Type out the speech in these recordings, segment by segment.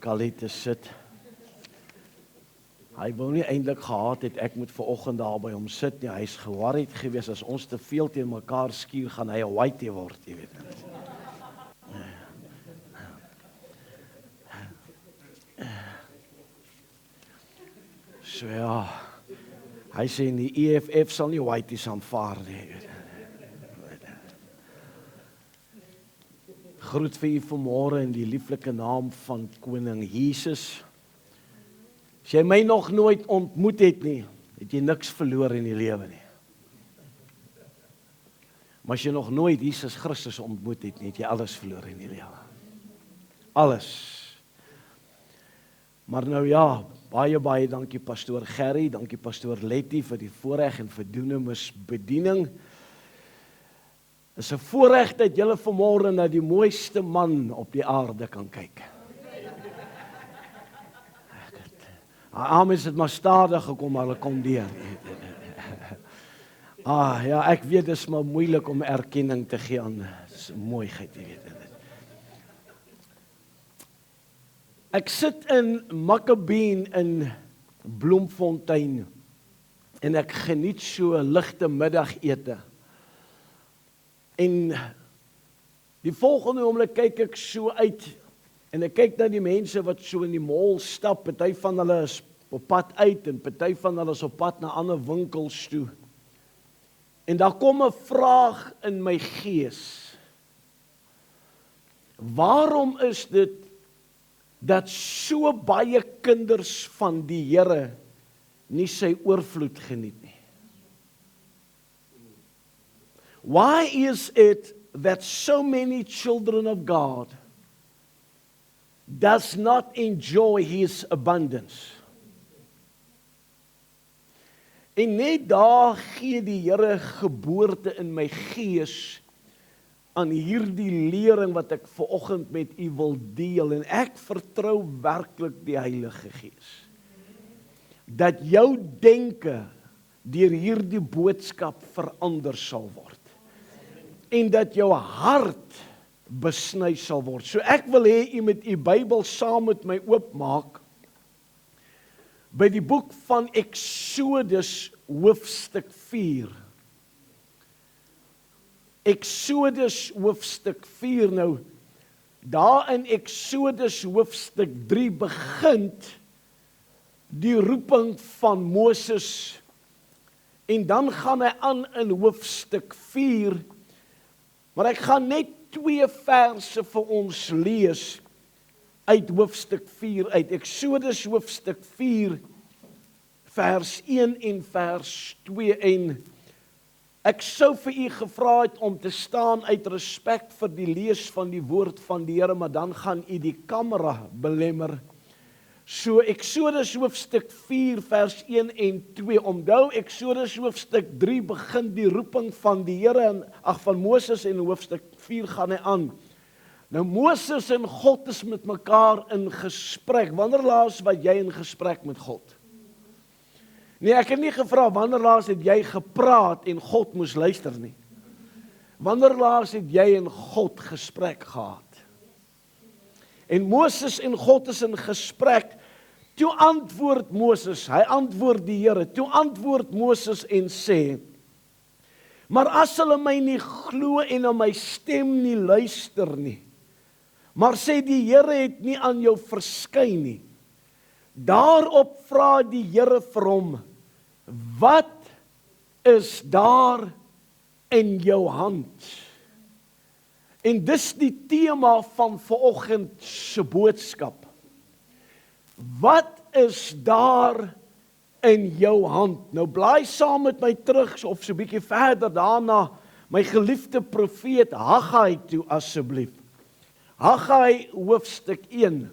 Scully te sit. Hy wou nie eintlik gehad het ek moet vanoggend daar by hom sit nie. Hy's geworried geweest as ons te veel teen mekaar skuur, gaan hy 'n whitey word, jy weet. So ja, hy sê die EFF sal nie whiteys aanvaar nie. Groet vir u vanmôre in die lieflike naam van Koning Jesus. As jy my nog nooit ontmoet het nie, het jy niks verloor in die lewe nie. Maar as jy nog nooit Jesus Christus ontmoet het nie, het jy alles verloor in die lewe. Alles. Maar nou ja, baie dankie pastoor Gerry, dankie pastoor Letty vir die voorreg en verdoenemis bediening. Dit is 'n voorreg dat julle vanmôre na die mooiste man op die aarde kan kyk. Amen, het maar stadig gekom, maar hulle kom deur. Ja, ek weet dit is maar moeilik om erkenning te gee aan mooiheid, jy weet. Ek sit in Maccabeen in Bloemfontein en ek geniet so 'n ligte middagete. En die volgende oomblik kyk ek so uit en ek kyk na die mense wat so in die mall stap. Party van hulle is op pad uit en party van hulle is op pad na ander winkels toe. En daar kom 'n vraag in my gees. Waarom is dit dat so baie kinders van die Here nie sy oorvloed geniet nie? Why is it that so many children of God does not enjoy His abundance? En net daar gee die Here geboorte in my gees aan hierdie lering wat ek vanoggend met u wil deel, en ek vertrou werklik die Heilige Gees dat jou denke deur hierdie boodskap verander sal word en dat jou hart besny sal word. So ek wil hê u met u Bybel saam met my oopmaak by die boek van Exodus hoofstuk 4. Exodus hoofstuk 4, nou, daar in Exodus hoofstuk 3 begin die roeping van Moses, en dan gaan hy aan in hoofstuk 4, maar ek gaan net 2 verse vir ons lees uit hoofstuk 4 uit. Exodus hoofstuk 4, vers 1 en vers 2, en ek sou vir u gevra het om te staan uit respek vir die lees van die woord van die Here, maar dan gaan u die kamera belemmer. So Exodus hoofstuk 4 vers 1 en 2. Onthou Exodus hoofstuk 3 begin die roeping van die Here van Moses, en hoofstuk 4 gaan hy aan. Nou Moses en God is met mekaar in gesprek. Wanneer laas wat jy in gesprek met God? Nee, ek het nie gevra wanneer laas het jy gepraat en God moes luister nie. Wanneer laas het jy en God gesprek gehad? En Moses en God is in gesprek. Toe antwoord Moses, hy antwoord die Here. Toe antwoord Moses en sê: maar as hulle my nie glo en na my stem nie luister nie, maar sê die Here het nie aan jou verskyn nie. Daarop vra die Here vir hom: wat is daar in jou hand? En dis die tema van vanoggend se boodskap. Wat is daar in jou hand? Nou blaai saam met my terug of so 'n bietjie verder daarna my geliefde profeet Haggai toe asseblief. Haggai hoofstuk 1.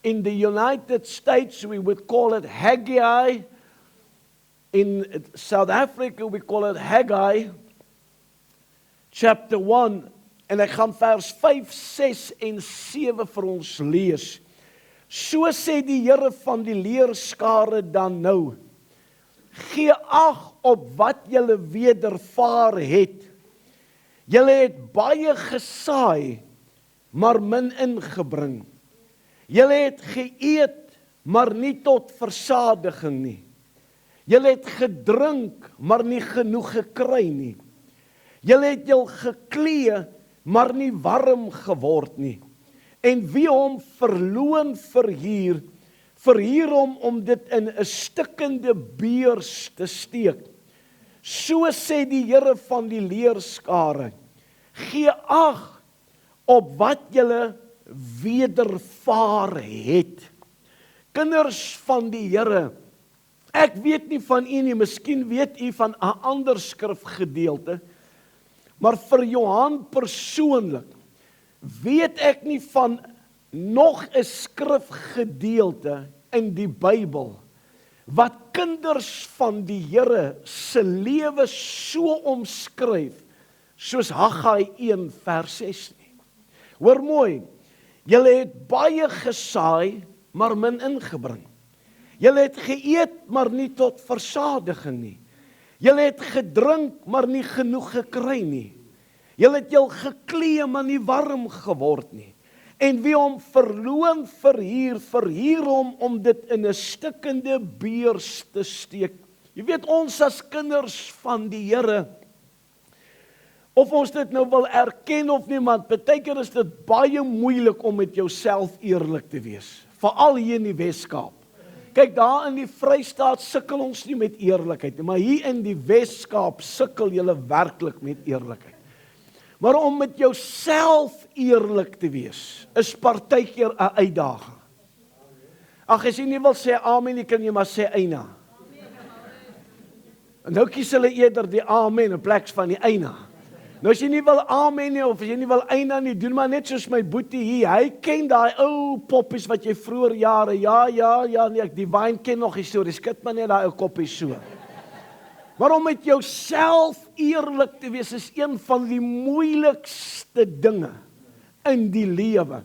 In the United States we would call it Haggai. In South Africa we call it Haggai chapter 1. En ek gaan vers 5, 6 en 7 vir ons lees. So sê die Here van die leerskare dan nou: gee ag op wat julle wedervaar het. Julle het baie gesaai, maar min ingebring. Julle het geëet, maar nie tot versadiging nie. Julle het gedrink, maar nie genoeg gekry nie. Julle het jul geklee, maar nie warm geword nie. En wie hom verloon verhuur hom om dit in 'n stikkende beurs te steek. So sê die Here van die leerskare, gee ag op wat julle wedervaar het. Kinders van die Here, ek weet nie van u nie, miskien weet u van 'n ander skrifgedeelte, maar vir Johan persoonlik, weet ek nie van nog 'n skrifgedeelte in die Bybel, wat kinders van die Here se lewe so omskryf, soos Haggai 1 vers 6 nie. Hoor mooi, julle het baie gesaai, maar min ingebring. Julle het geëet, maar nie tot versadiging nie. Julle het gedrink, maar nie genoeg gekry nie. Julle het jul geklee, maar nie warm geword nie. En wie hom verloon verhuur hom om dit in 'n stikkende beurs te steek. Jy weet, ons as kinders van die Here, of ons dit nou wil erken of nie, want baie keer is dit baie moeilik om met jouself eerlik te wees. Veral hier in die Weskaap. Kyk, daar in die Vrystaat sukkel ons nie met eerlikheid nie, maar hier in die Weskaap sukkel julle werklik met eerlikheid. Maar om met jouself eerlik te wees, is partykeer 'n uitdaging. Ag, as jy nie wil sê amen, jy kan jy maar sê eina. En nou kies hulle eerder die amen in plaas van die eina. Nou as jy nie wil amen nie, of as jy nie wil eina nie, doen maar net soos my boetie hier. Hy ken daai ou poppies wat jy vroeër jare, ja, nee, die wyn ken nog die storie, skud maar net daai ou koppies so. Maar om met jouself eerlik te wees is een van die moeilikste dinge in die lewe.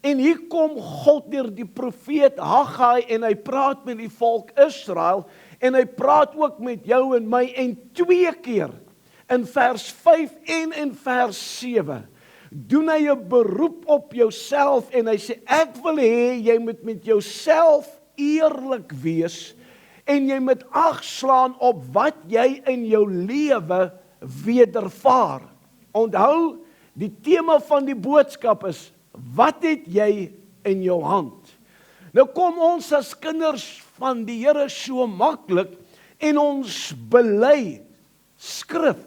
En hier kom God deur die profeet Haggai en hy praat met die volk Israel en hy praat ook met jou en my en 2 keer in vers 5 en in vers 7 doen hy 'n beroep op jouself en hy sê ek wil hê jy moet met jouself eerlik wees. En jy moet ag slaan op wat jy in jou lewe wedervaar. Onthou, die tema van die boodskap is, wat het jy in jou hand? Nou kom ons as kinders van die Here so maklik en ons bely skrif.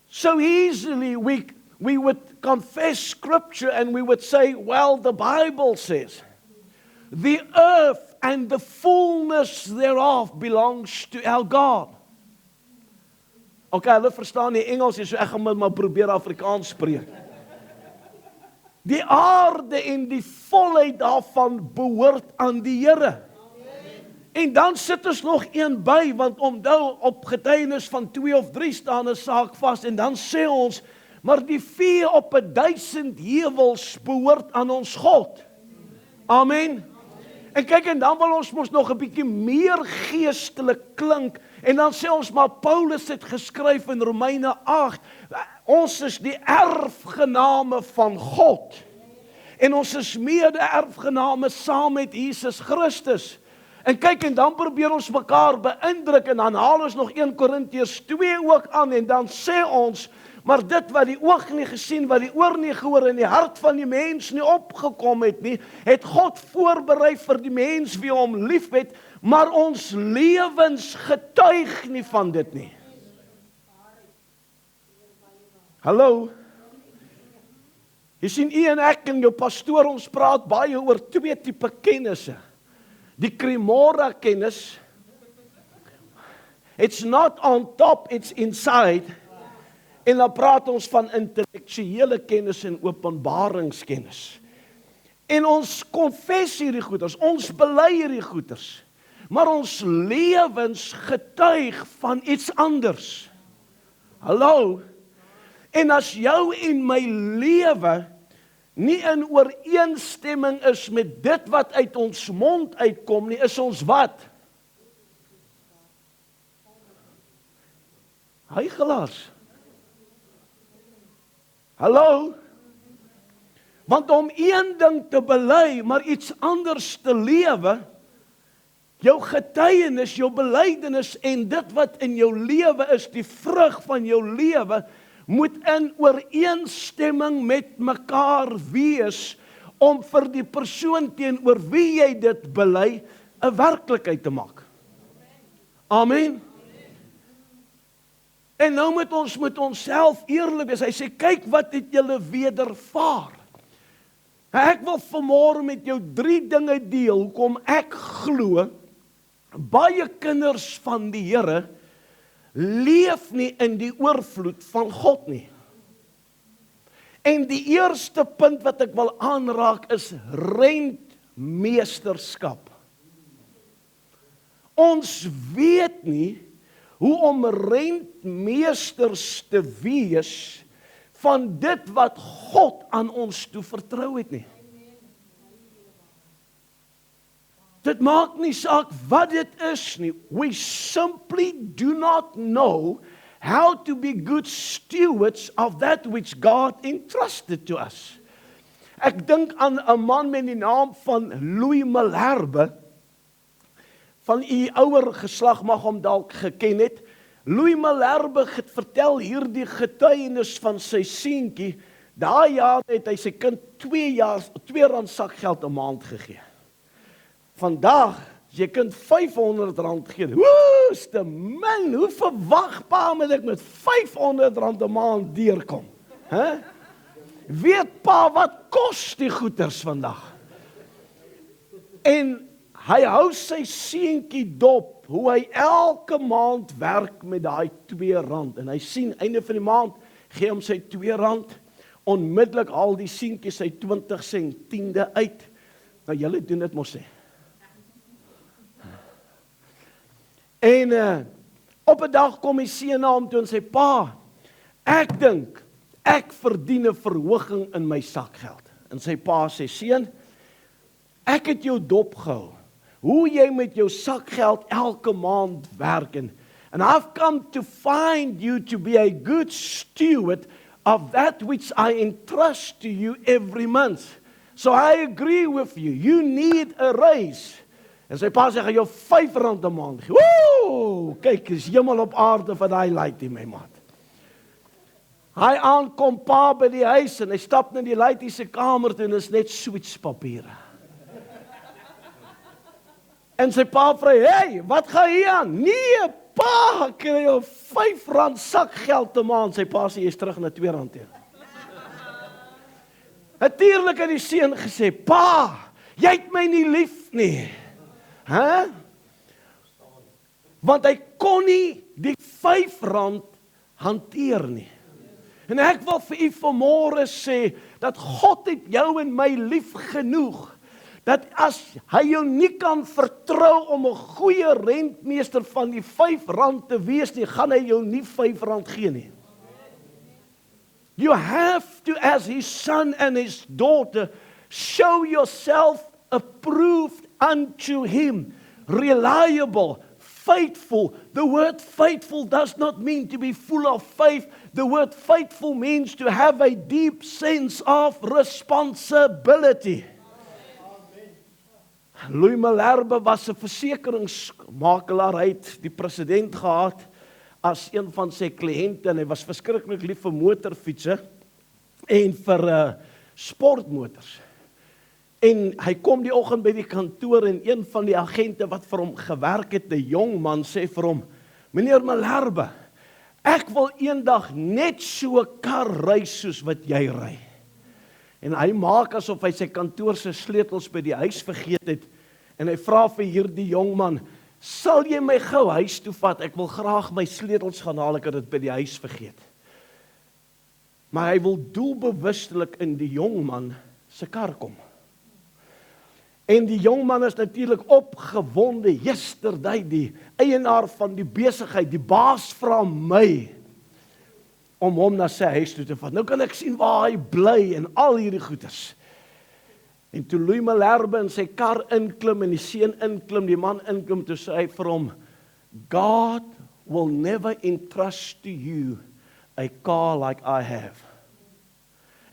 So easily we would confess scripture and we would say, well, the Bible says, the earth and the fullness thereof belongs to our God. Okay, hulle verstaan nie Engels nie, so ek gaan maar probeer Afrikaans spreek. Die aarde en die volheid daarvan behoort aan die Here. En dan sit ons nog een by, want onthou op getuienis van 2 of 3 staan 'n saak vas, en dan sê ons, maar die vee op 1000 heuwels behoort aan ons God. Amen. En kyk, en dan wil ons mos nog 'n bietjie meer geestelik klink, en dan sê ons, maar Paulus het geskryf in Romeine 8, ons is die erfgename van God, en ons is mede-erfgename saam met Jesus Christus. En kyk, en dan probeer ons mekaar beïndruk, en dan haal ons nog 1 Korintiërs 2 ook aan, en dan sê ons, maar dit wat die oog nie gesien, wat die oor nie gehoor, en die hart van die mens nie opgekom het nie, het God voorberei vir die mens wie hom lief het, maar ons lewens getuig nie van dit nie. Hallo? Jy sien, u en ek en jou pastoor, ons praat baie oor 2 tipe kennisse. Die Cremora kennis, it's not on top, it's inside. En dan praat ons van intellektuele kennis en openbaringskennis. En ons konfess hierdie goeders, ons bely hierdie goeders, maar ons lewens getuig van iets anders. Hallo? En as jou en my lewe nie in ooreenstemming is met dit wat uit ons mond uitkom nie, is ons wat? Huigelaars. Hallo? Want om een ding te bely, maar iets anders te lewe, jou getuienis, jou belydenis en dit wat in jou lewe is, die vrug van jou lewe, moet in ooreenstemming met mekaar wees, om vir die persoon teenoor wie jy dit bely, 'n werklikheid te maak. Amen. En nou moet ons met onsself eerlik wees. Hy sê, kyk wat het julle wedervaar. Ek wil vanmôre met jou 3 dinge deel, hoekom ek glo, baie kinders van die Here leef nie in die oorvloed van God nie. En die eerste punt wat ek wil aanraak is rentmeesterskap. Ons weet nie hoe om rentmeesters te wees van dit wat God aan ons toe vertrou het nie. Dit maak nie saak wat dit is nie. We simply do not know how to be good stewards of that which God entrusted to us. Ek dink aan 'n man met die naam van Louis Malherbe. Van u ouer geslag mag hom dalk geken het. Louis Malherbe het vertel hierdie getuienis van sy seentjie. Daai jaar het hy sy kind 2 rand sakgeld 'n maand gegee. Vandag, as jy kind R500 gee, is te min, hoe verwag pa moet ek met R500 'n maand deurkom? Weet pa wat kos die goeders vandag? En hy hou sy seentjie dop, hoe hy elke maand werk met daai R2, en hy sien, einde van die maand, gee hom sy R2, onmiddellik haal die seentjie sy 20 sent tiende uit. Nou julle doen dit mos sê. En op 'n dag kom die seun na hom toe en sê, pa, ek dink, ek verdien 'n verhoging in my sakgeld. En sy pa sê, seun, ek het jou dop gehou, hoe jy met jou sakgeld elke maand werk, and I've come to find you to be a good steward of that which I entrust to you every month. So I agree with you, you need a raise. En sy pa sê, gaan jou R5 'n maand gee. Woe, kyk, is hemel op aarde van daai laaitjie, my maat. Hy aankom pa by die huis, en hy stap na die laaitjie se kamer toe, en is net swetspapiere. En sy pa vra, hey, wat gaan hier aan? Nee, pa, ek kry jou R5 sakgeld 'n maand. Sy pa sê, jy is terug na R2 toe. Natuurlik het die seun gesê, pa, jy het my nie lief nie. Want hy kon nie die R5 hanteer nie. En ek wil vir u vanmôre sê, dat God het jou en my lief genoeg, dat as hy jou nie kan vertrou om 'n goeie rentmeester van die R5 te wees nie, gaan hy jou nie R5 gee nie. You have to, as his son and his daughter, show yourself approved unto him, reliable, faithful. The word faithful does not mean to be full of faith. The word faithful means to have a deep sense of responsibility. Louis Malherbe was 'n versekeringsmakelaar. Hy het die president gehad as een van sy kliënte, en hy was verskriklik lief vir motorfietsse en vir sportmotors. En hy kom die oggend by die kantoor, en een van die agente wat vir hom gewerk het, 'n jong man, sê vir hom, meneer Malherbe, ek wil eendag net so 'n kar ry soos wat jy ry. En hy maak asof hy sy kantoor se sleutels by die huis vergeet het, en hy vra vir hierdie jong man, sal jy my gou huis toe vat, ek wil graag my sleutels gaan haal, ek het dit by die huis vergeet. Maar hy wil doelbewustelik in die jong man se kar kom. En die jong man is natuurlik opgewonde, yesterday, die eienaar van die besigheid, die baas vra my, om hom na sy huis toe te vat. Nou kan ek sien waar hy bly, en al hierdie goeders. En toe Louis Malherbe in sy kar inklim, en die seun inklim, die man inklim, toe sê hy vir hom, God will never entrust to you a car like I have.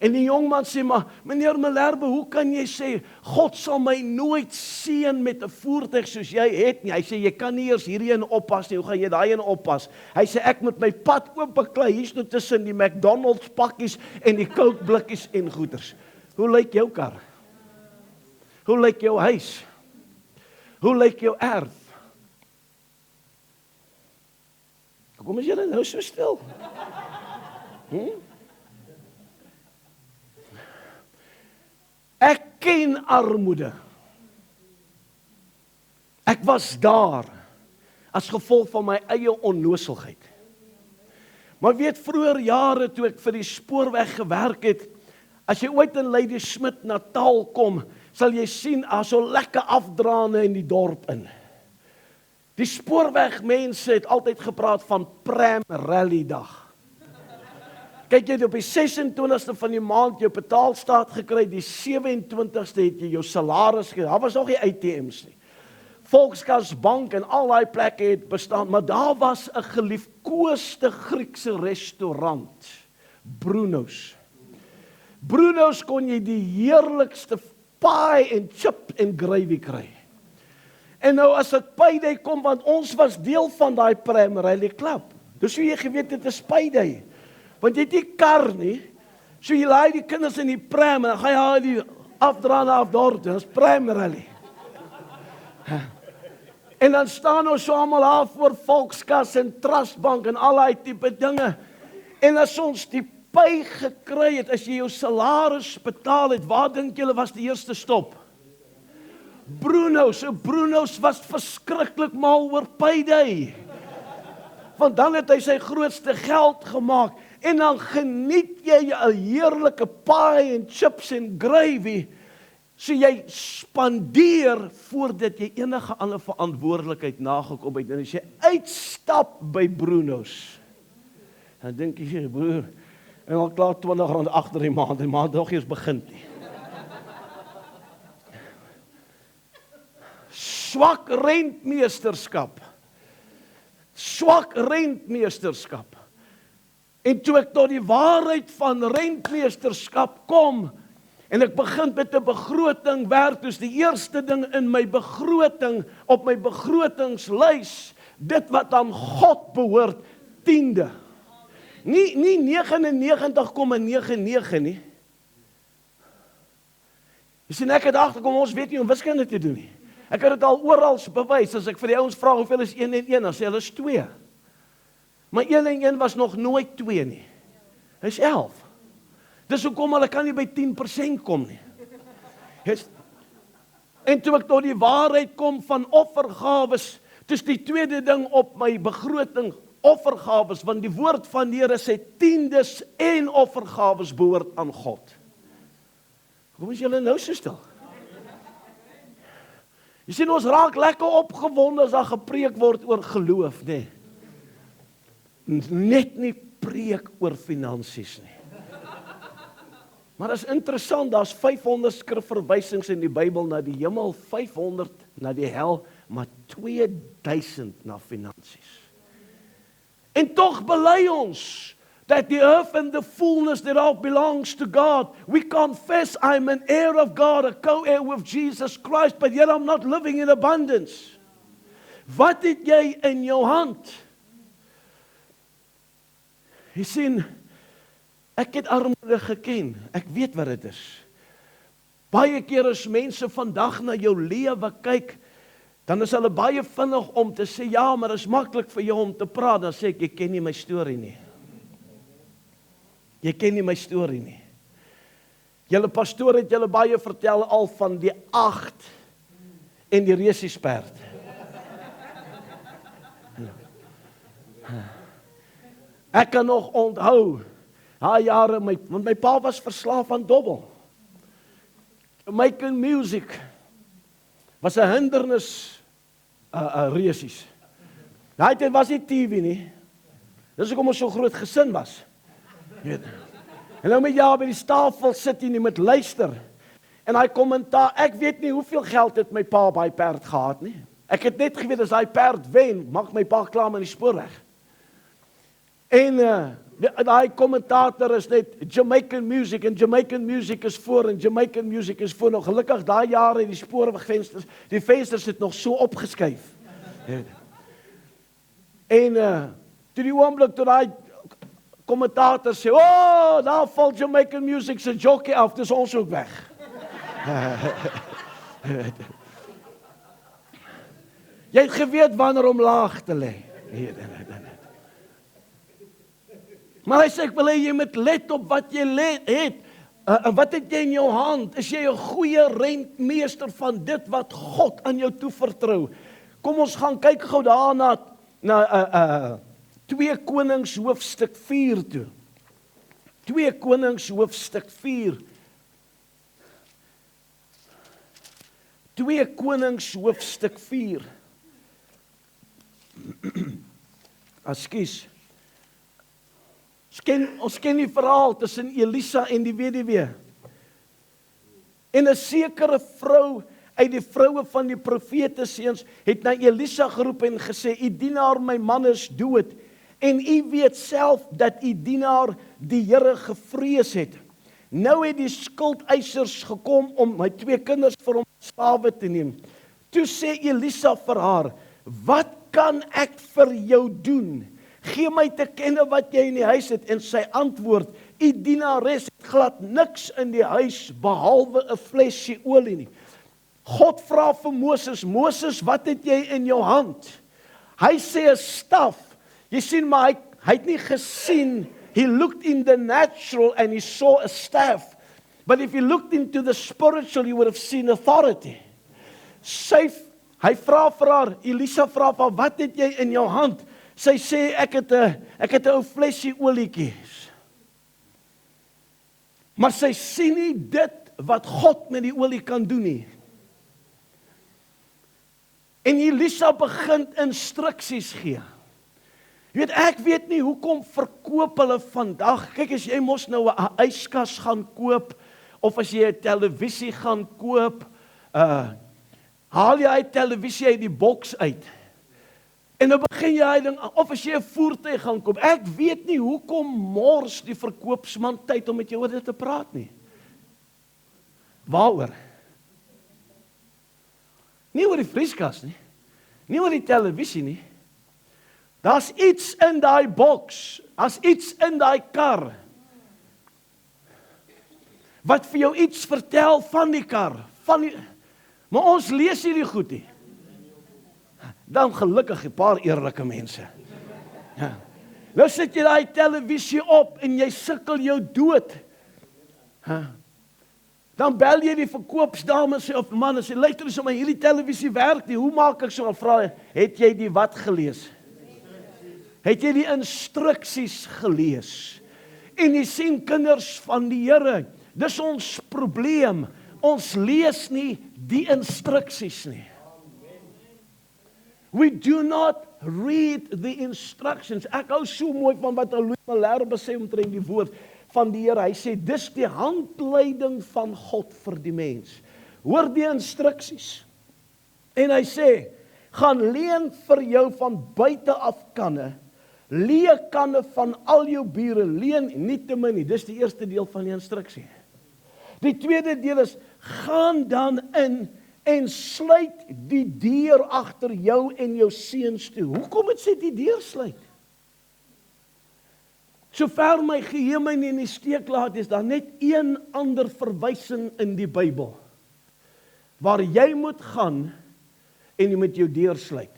En die jongman sê, maar meneer Malherbe, hoe kan jy sê, God sal my nooit seën met 'n voertuig soos jy het nie. Hy sê, jy kan nie eers hierdie een oppas nie, hoe gaan jy daai een oppas? Hy sê, ek moet my pad oop beklei, hier's nou tussen die McDonald's pakkies en die Coke blikkies en goeders. Hoe lyk jou kar? Hoe lyk jou huis? Hoe lyk jou erf? Kom as julle nou so stil? Ek ken armoede. Ek was daar as gevolg van my eie onnoselheid. Maar weet, vroeër jare toe ek vir die spoorweg gewerk het, as jy ooit in Ladysmith Natal kom, sal jy sien, daar so lekker afdraande in die dorp in. Die spoorwegmense het altyd gepraat van Pram Rally dag. Kyk, jy het op die 26ste van die maand jou betaalstaat gekry, die 27ste het jy jou salaris gekry, daar was nog nie ATM's nie. Volkskas Bank en al die plekke het bestaan, maar daar was 'n geliefkoeste Griekse restaurant, Bruno's. Bruno's kon jy die heerlikste pie en chip en gravy kry. En nou as dit payday kom, want ons was deel van daai Pram Rally Club. Dus jy geweet dit is payday. Want jy het nie kar nie, so jy laai die kinders in die pram, en dan gaan jy die afdraande af dorp, dit is Pram Rally. En dan staan ons so almal daar voor Volkskas en Trustbank en al die tipe dinge. En as ons die pay gekry het, as jy jou salaris betaal het, waar dink julle was die eerste stop? Bruno's was verskriklik mal oor payday. Want dan het hy sy grootste geld gemaak, en dan geniet jy 'n heerlike pie en chips en gravy, so jy spandeer voordat jy enige ander verantwoordelikheid nagekom het. En as jy uitstap by Bruno's, dan dink jy, broer, en al klaar R20 agter die maand, en maand nog eers begin nie. Swak rentmeesterskap. En toe ek tot die waarheid van rentmeesterskap kom, en ek begin met 'n begroting werk, dus die eerste ding in my begroting, op my begrotingslys, dit wat aan God behoort, 10de. Nie 99,99 nie. Jy sien, ek het agterkom, ons weet nie om wiskunde te doen nie. Ek het dit al oral bewys, as ek vir die ouens vra hoeveel is 1 en 1, dan sê hulle is 2. Maar 1 en 1 was nog nooit 2 nie. Hy is 11. Dis hoekom hulle kan nie by 10% kom nie. En toe ek tot die waarheid kom van offergawes, dis die tweede ding op my begroting, offergawes, want die woord van die Here sê 10des en offergawes behoort aan God. Hoe is julle nou so stil? Jy sien, ons raak lekker opgewonde as daar gepreek word oor geloof, nee. Net nie preek oor finansies nie. Maar dit is interessant, daar's 500 skrifverwysings in die Bybel na die hemel, 500 na die hel, maar 2000 na finansies. En tog bely ons that the earth and the fullness thereof belongs to God. We confess I'm an heir of God, a co-heir with Jesus Christ, but yet I'm not living in abundance. Wat het jy in jou hand? Jy sien, ek het armoede geken, ek weet wat dit is. Baie keer as mense vandag na jou lewe kyk, dan is hulle baie vinnig om te sê, ja, maar dit is maklik vir jou om te praat, dan sê ek, jy ken nie my storie nie. Jy ken nie my storie nie. Julle pastoor het julle baie vertel al van die 8 en die resiesperd. Ek kan nog onthou, jare, want my pa was verslaaf aan dobbel. Making music was 'n hindernis, resies. Daai tyd was nie TV nie. Dis hoekom ons so groot gesin was. En nou met jou by die tafel sit jy nie met luister. En hy kommentaar, ek weet nie hoeveel geld het my pa op hy perd gehad nie. Ek het net geweet as hy perd wen, maak my pa klaar met die spoorweg. En Daai kommentator is net Jamaican music en Jamaican music is voor en Jamaican music is voor. Nou gelukkig daai jare het die spoorwegvensters, die vensters het nog so opgeskuif. En toe die oomblik toe daai kommentator sê, "Oh, daar val Jamaican music se jockey af, dis ons ook weg." Jy het geweet wanneer om laag te lê. Maar hy sê, ek wil hê jy moet let op wat jy het. Wat het jy in jou hand? Is jy 'n goeie rentmeester van dit wat God aan jou toevertrou? Kom ons gaan kyk gou daarna na 2 Konings hoofstuk 4 toe. 2 Konings hoofstuk 4. 2 Konings hoofstuk 4. Ekskuus. Ons ken die verhaal tussen Elisa en die weduwee. En 'n sekere vrou uit die vroue van die profete seuns het na Elisa geroep en gesê, "U dienaar, my man is dood. En u weet self dat u dienaar die Here gevrees het. Nou het die skuldeisers gekom om my 2 kinders vir hom slawe te neem." Toe sê Elisa vir haar, "Wat kan ek vir jou doen? Gee my te kenne wat jy in die huis het." En sy antwoord, "U dienares het glad niks in die huis behalwe 'n flesjie olie nie." God vra vir Moses, "Moses, wat het jy in jou hand?" Hy sê 'n staf. Jy sien, maar hy het nie gesien. He looked in the natural and he saw a staff. But if he looked into the spiritual, he would have seen authority. Hy vra vir haar, Elisa vra vir haar, "Wat het jy in jou hand?" Sy sê, ek het 'n ou flesjie olietjies. Maar sy sien nie dit wat God met die olie kan doen nie. En Elisa begin instruksies gee. Jy weet, ek weet nie hoekom verkoop hulle vandag. Kyk, as jy mos nou 'n yskas gaan koop, of as jy 'n televisie gaan koop, haal jy die televisie uit die boks uit. En dan begin jy ding, of as jy 'n voertuig gaan koop. Ek weet nie hoekom mors die verkoopsman tyd om met jou oor dit te praat nie. Waaroor? Nie oor die vrieskas nie. Nie oor die televisie nie. Daar's iets in daai boks, daar's iets in daai kar wat vir jou iets vertel van die kar, maar ons lees hierdie goed nie. Dan gelukkig 'n paar eerlike mense. Ja. Nou sit jy daai televisie op en jy sukkel jou dood. Dan bel jy die verkoopsdame of man en sê, "Luister eens, maar hierdie televisie werk nie. Hoe maak ek so?" En vra, "Het jy die wat gelees? Het jy die instruksies gelees?" En jy sien, kinders van die Here, dis ons probleem. Ons lees nie die instruksies nie. We do not read the instructions. Ek hou so mooi van wat Louis Malherbe sê omtrent die woord van die Here. Hy sê, dis die handleiding van God vir die mens. Hoor die instruksies. En hy sê, gaan leen vir jou van buite af kanne, lee kanne van al jou bure, leen nie te min nie. Dis die eerste deel van die instruksie. Die tweede deel is, gaan dan in en sluit die deur agter jou en jou seuns toe. Hoekom het sy die deur sluit? Sover my geheue my nie in die steek laat, is daar net een ander verwysing in die Bybel, waar jy moet gaan en jy moet jou deur sluit.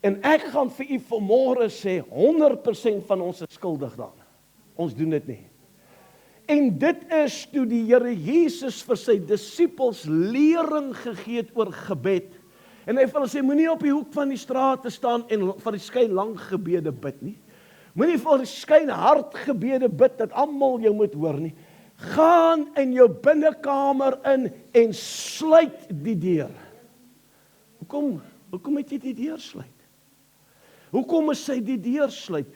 En ek gaan vir u vanmôre sê, 100% van ons is skuldig daaraan. Ons doen dit nie. En dit is toe die Here Jesus vir sy disippels lering gegee het oor gebed. En hy vir hulle sê, moenie op die hoek van die straat te staan en vir die skyn lang gebede bid nie. Moenie vir die skyn hard gebede bid dat almal jou moet hoor nie. Gaan in jou binnekamer in en sluit die deur. Hoekom het jy die deur sluit? Hoekom is sy die deur sluit?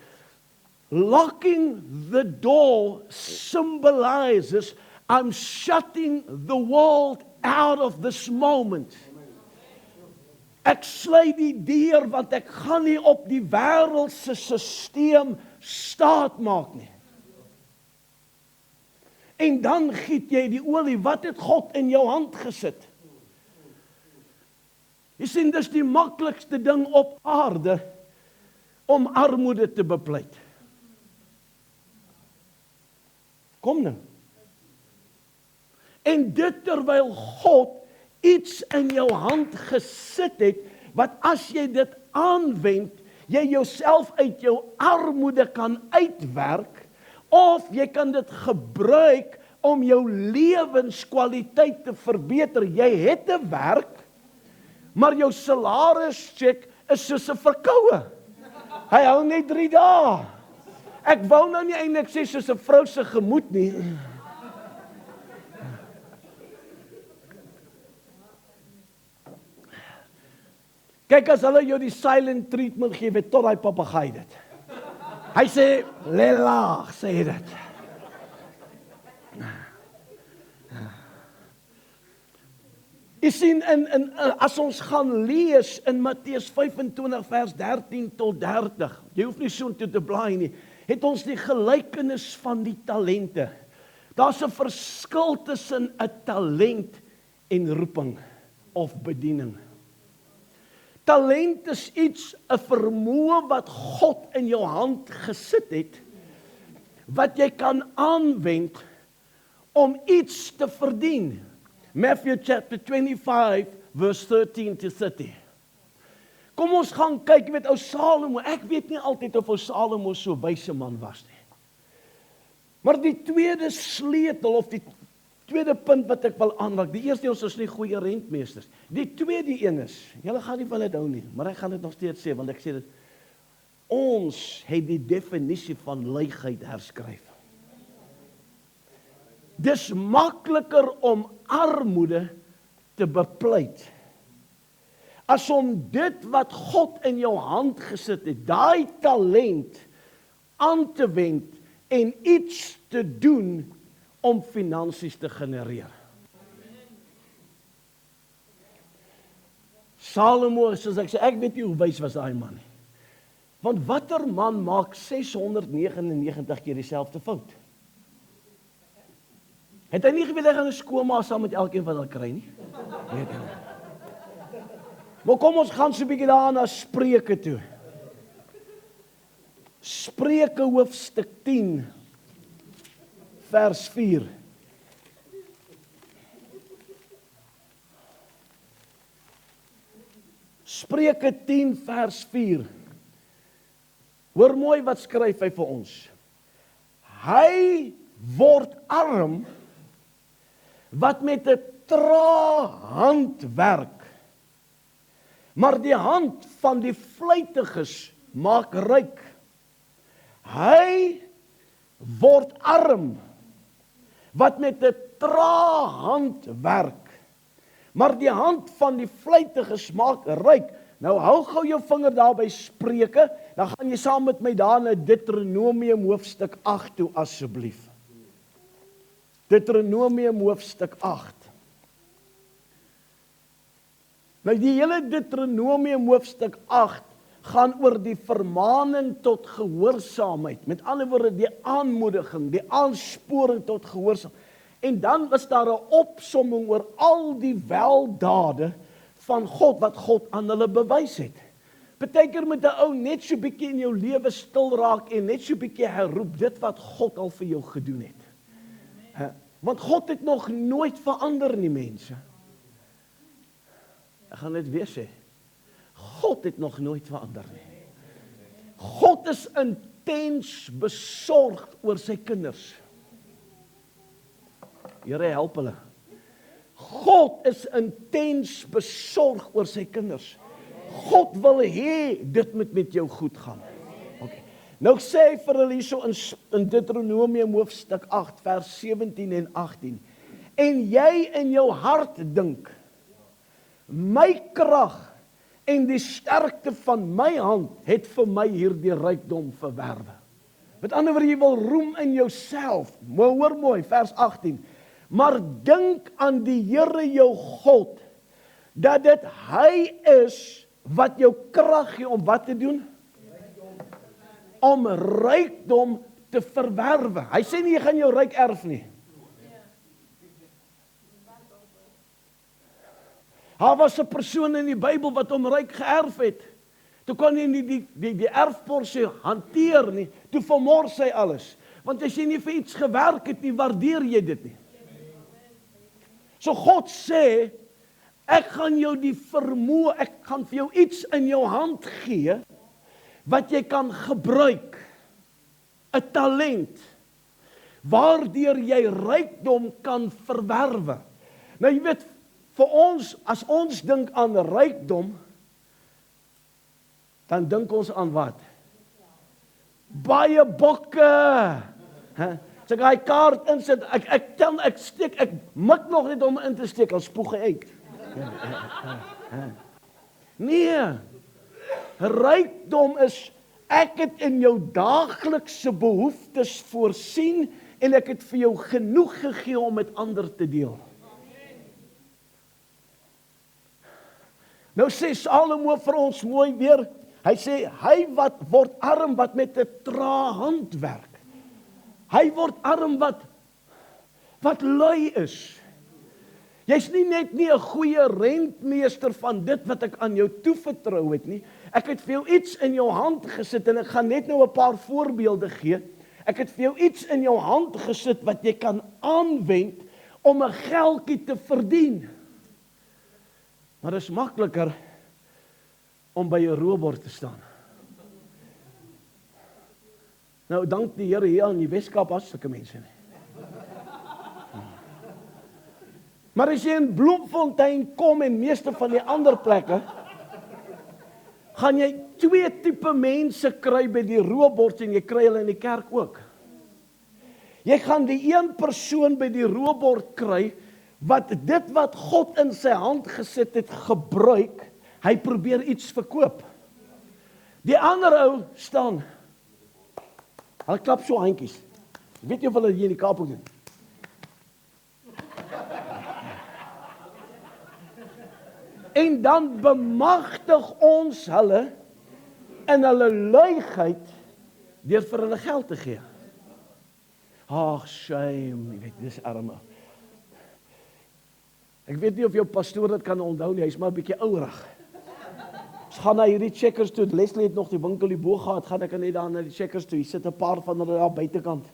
Locking the door symbolizes I'm shutting the world out of this moment. Ek sluit die deur want ek gaan nie op die wêreldse stelsel staat maak nie. En dan giet jy die olie, wat het God in jou hand gesit? Jy sien, dis die maklikste ding op aarde om armoede te bepleit. Kom nou. En dit terwyl God iets in jou hand gesit het, wat as jy dit aanwend, jy jouself uit jou armoede kan uitwerk, of jy kan dit gebruik om jou lewenskwaliteit te verbeter. Jy het 'n werk, maar jou salarischeck is soos 'n verkoue. Hy hou net 3 dae. Ek wou nou nie eintlik sê soos 'n vrou se gemoed nie. Kyk, as hulle jou die silent treatment gee, weet tot hy papegaai dit. Hy sê, lê laag, sê hy dit. Jy sien, as ons gaan lees in Matteus 25 vers 13 tot 30, jy hoef nie so toe te blaai nie, het ons die gelykenis van die talente. Daar's 'n verskil tussen 'n talent en roeping of bediening. Talent is iets, 'n vermoë wat God in jou hand gesit het, wat jy kan aanwend om iets te verdien. Matthew chapter 25, verse 13 to 30. Kom ons gaan kyk, jy weet, ou Salomo, ek weet nie altyd of ou Salomo so wyse man was nie. Maar die tweede sleutel, of die tweede punt wat ek wil aanraak, die eerste, ons is nie goeie rentmeesters. Die tweede een is, julle gaan nie van dit hou nie, maar ek gaan dit nog steeds sê, want ek sê dit, ons het die definisie van luiheid herskryf. Dis makliker om armoede te bepleit, as om dit wat God in jou hand gesit het, daai talent aan te wend en iets te doen om finansies te genereer. Salomo, soos ek sê, ek weet nie hoe wys was daai man nie. Want watter man maak 699 keer dieselfde fout? Het hy nie geweet hy gaan 'n skoonma saam met elkeen van hulle kry nie? Weet hy nie. Maar kom ons gaan so 'n bietjie daarna Spreuke toe. Spreuke hoofstuk 10 vers 4. Spreuke 10 vers 4. Hoor mooi wat skryf hy vir ons. Hy word arm wat met 'n trae hand werk, maar die hand van die vlytiges maak ryk. Hy word arm wat met 'n trae hand werk, maar die hand van die vlytiges maak ryk. Nou hou gou jou vinger daar by Spreuke, dan gaan jy saam met my daar na Deuteronomium hoofstuk 8 toe asseblief. Deuteronomium hoofstuk 8. Nou die hele Deuteronomium hoofstuk 8 gaan oor die vermaning tot gehoorsaamheid. Met ander woorde die aanmoediging, die aansporing tot gehoorsaamheid. En dan was daar 'n opsomming oor al die weldade van God wat God aan hulle bewys het. Partykeer moet 'n ou net so bietjie in jou lewe stil raak en net so bietjie herroep dit wat God al vir jou gedoen het. Want God het nog nooit verander nie, mense. Ek gaan dit weer sê. God het nog nooit verander nie. God is intens besorgd oor sy kinders. Here help hulle. God is intens besorgd oor sy kinders. God wil hê dit moet met jou goed gaan. Okay. Nou sê hy vir hulle hierso in Deuteronomium hoofstuk 8 vers 17 en 18. En jy in jou hart dink, my krag en die sterkte van my hand het vir my hierdie rykdom verwerwe. Met ander woorde, jy wil roem in jouself. Maar hoor mooi, vers 18. Maar dink aan die Here jou God, dat dit hy is wat jou krag gee om wat te doen? Om rykdom te verwerwe. Hy sê nie jy gaan jou ryk erf nie. Daar was 'n persoon in die Bybel wat hom ryk geërf het. Toe kon hy nie die erfporsie hanteer nie. Toe vermors hy alles. Want as jy nie vir iets gewerk het nie, waardeer jy dit nie. So God sê, ek gaan jou die vermoë, ek gaan vir jou iets in jou hand gee, wat jy kan gebruik. 'n Talent, waardeur jy rykdom kan verwerwe. Nou jy weet, vir ons, as ons dink aan rykdom, dan dink ons aan wat? Baie bokke. As ek daai kaart insit, ek mik nog net om in te steek, dan spoeg hy uit. Nee, rykdom is, ek het in jou daaglikse behoeftes voorsien, en ek het vir jou genoeg gegee om met ander te deel. Nou sê Salomo vir ons mooi weer, hy sê, hy wat word arm wat met 'n trae hand werk. Hy word arm wat lui is. Jy's nie net nie 'n goeie rentmeester van dit wat ek aan jou toevertrou het nie. Ek het vir jou iets in jou hand gesit, en ek gaan net nou 'n paar voorbeelde gee. Ek het vir jou iets in jou hand gesit wat jy kan aanwend om 'n geldjie te verdien. Maar dit is makliker om by 'n roebord te staan. Nou, dank die Here hier in die Weskaap as sulke mense nie. Maar as jy in Bloemfontein kom en meeste van die ander plekke, gaan jy twee tipe mense kry by die roebord en jy kry hulle in die kerk ook. Jy gaan die een persoon by die roebord kry wat dit wat God in sy hand gesit het gebruik, hy probeer iets verkoop. Die ander ou staan, hulle klap so handjies. Weet jy of hulle hier in die Kaap ook doen? En dan bemagtig ons hulle in hulle luigheid deur vir hulle geld te gee. Ag, shame, jy weet, dis arme. Ek weet nie of jou pastoor dit kan onthou nie, hy's maar 'n bietjie ouerig. Ons gaan na hierdie Checkers toe, Leslie het nog die winkel hier bo gehad, gaan ek net daar na die Checkers toe, hier sit 'n paar van hulle daar buitekant.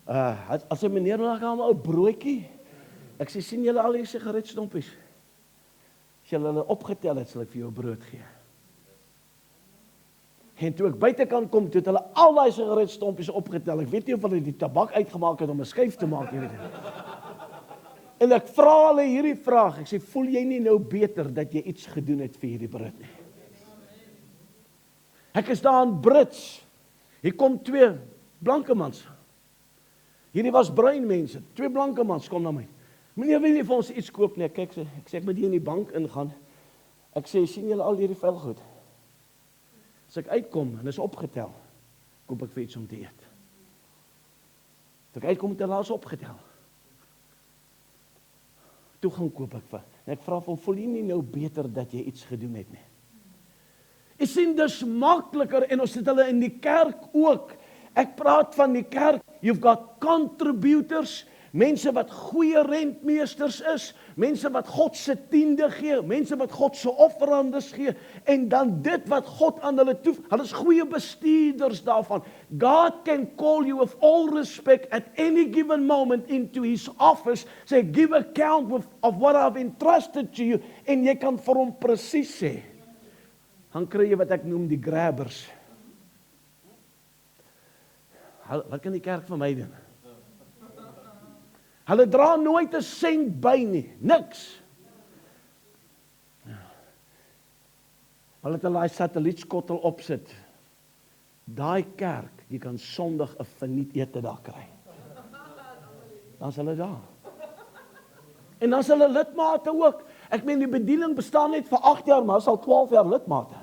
As 'n meneer nou gaan 'n ou broodjie, ek sê, sien julle al die sigaretstompies? As julle hulle opgetel het, sal ek vir jou brood gee. En toe ek buitekant kom, toe het hulle al daai sigaretstompies opgetel. Ek weet nie of hulle die tabak uitgemaak het om 'n skyf te maak, jy weet nie. En ek vra hulle hierdie vraag, ek sê, voel jy nie nou beter dat jy iets gedoen het vir hierdie brood nie? Ek is daar in Brits, hier kom twee blanke mans. Hierdie was bruin mense, twee blanke mans kom na my. Meneer, wil jy vir ons iets koop nie? Ek sê, ek moet hier in die bank ingaan. Ek sê, sien julle al hierdie vuilgoed? As ek uitkom, en is opgetel, koop ek vir iets om te eet. As ek uitkom, het hulle is opgetel. Toe gaan koop ek vir. En ek vra vir hom, voel jy nie nou beter dat jy iets gedoen het nie? Jy sien, dis makliker, en ons het hulle in die kerk ook. Ek praat van die kerk, you've got contributors, mense wat goeie rentmeesters is, mense wat God se tiende gee, mense wat God se offerandes gee, en dan dit wat God aan hulle toe, hulle is goeie bestuurders daarvan. God can call you with all respect at any given moment into his office, say, give account of what I've entrusted to you, en jy kan vir hom presies sê. Dan kry jy wat ek noem die grabbers. Wat kan die kerk van my doen? Hulle dra nooit 'n sent by nie, niks. Hulle het daai satellietskottel opsit. Daai kerk, jy kan Sondag 'n verniet ete daar kry. Dan is hulle daar. En dan is hulle lidmate ook. Ek meen, die bediening bestaan net vir 8 jaar, maar is al 12 jaar lidmate.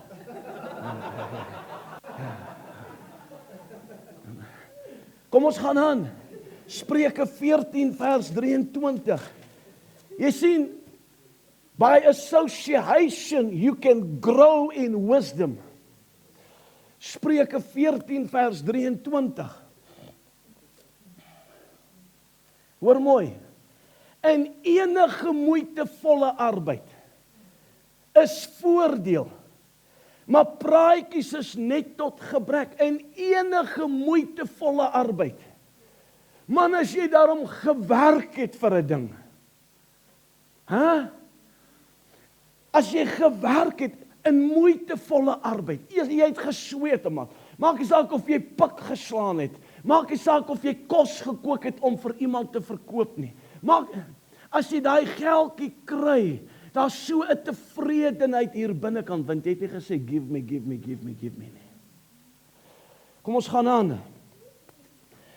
Kom ons gaan aan. Spreuke 14 vers 23. Jy sien, By association, you can grow in wisdom. Spreuke 14 vers 23. Hoor mooi. In enige moeitevolle arbeid is voordeel, maar praatjies is net tot gebrek. In enige moeitevolle arbeid. Man, as jy daarom gewerk het vir 'n ding, as jy gewerk het in moeitevolle arbeid, jy het gesweet, man. Maak nie saak of jy pik geslaan het, maak nie saak of jy kos gekook het om vir iemand te verkoop nie. As jy daai geldjie kry, daar's so 'n tevredenheid hier binnekant, want jy het nie gesê, give me nie. Kom ons gaan aan.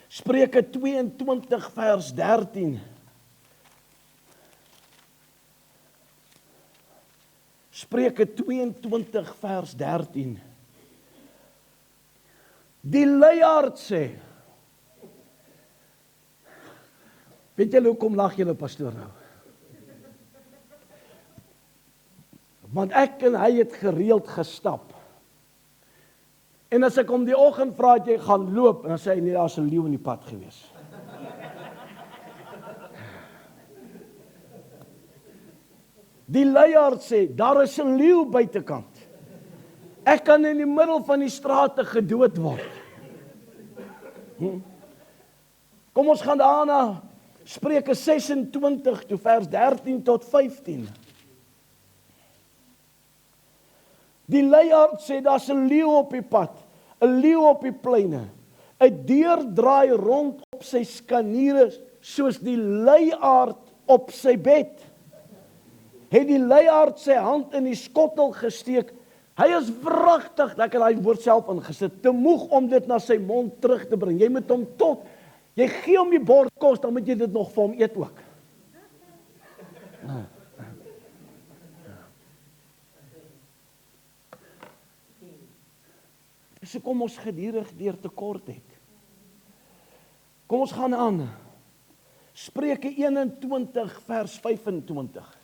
Spreuke 22 vers 13. Spreuke 22 vers 13. Die luiaard sê, weet julle hoekom lag julle pastoor nou? Want ek en hy het gereeld gestap. En as ek om die oggend vra het jy gaan loop, en dan sê hy nee, daar's 'n leeu in die pad gewees. Die luiaard sê, daar is 'n leeu buitekant. Ek kan in die middel van die strate gedood word. Kom ons gaan daarna, Spreuke 26 toe vers 13 tot 15. Die luiaard sê, daar's 'n leeu op die pad, 'n leeu op die pleine. 'n Dier draai rond op sy skaniere, soos die luiaard op sy bed. Het die luiaard sy hand in die skottel gesteek. Hy is wragtig, ek het daai woord self ingesit, te moeg om dit na sy mond terug te bring. Jy moet hom jy gee hom die bord kos, dan moet jy dit nog vir hom eet ook. So kom ons gedurig deur tekort het. Kom ons gaan aan. Spreuke 21 vers 25.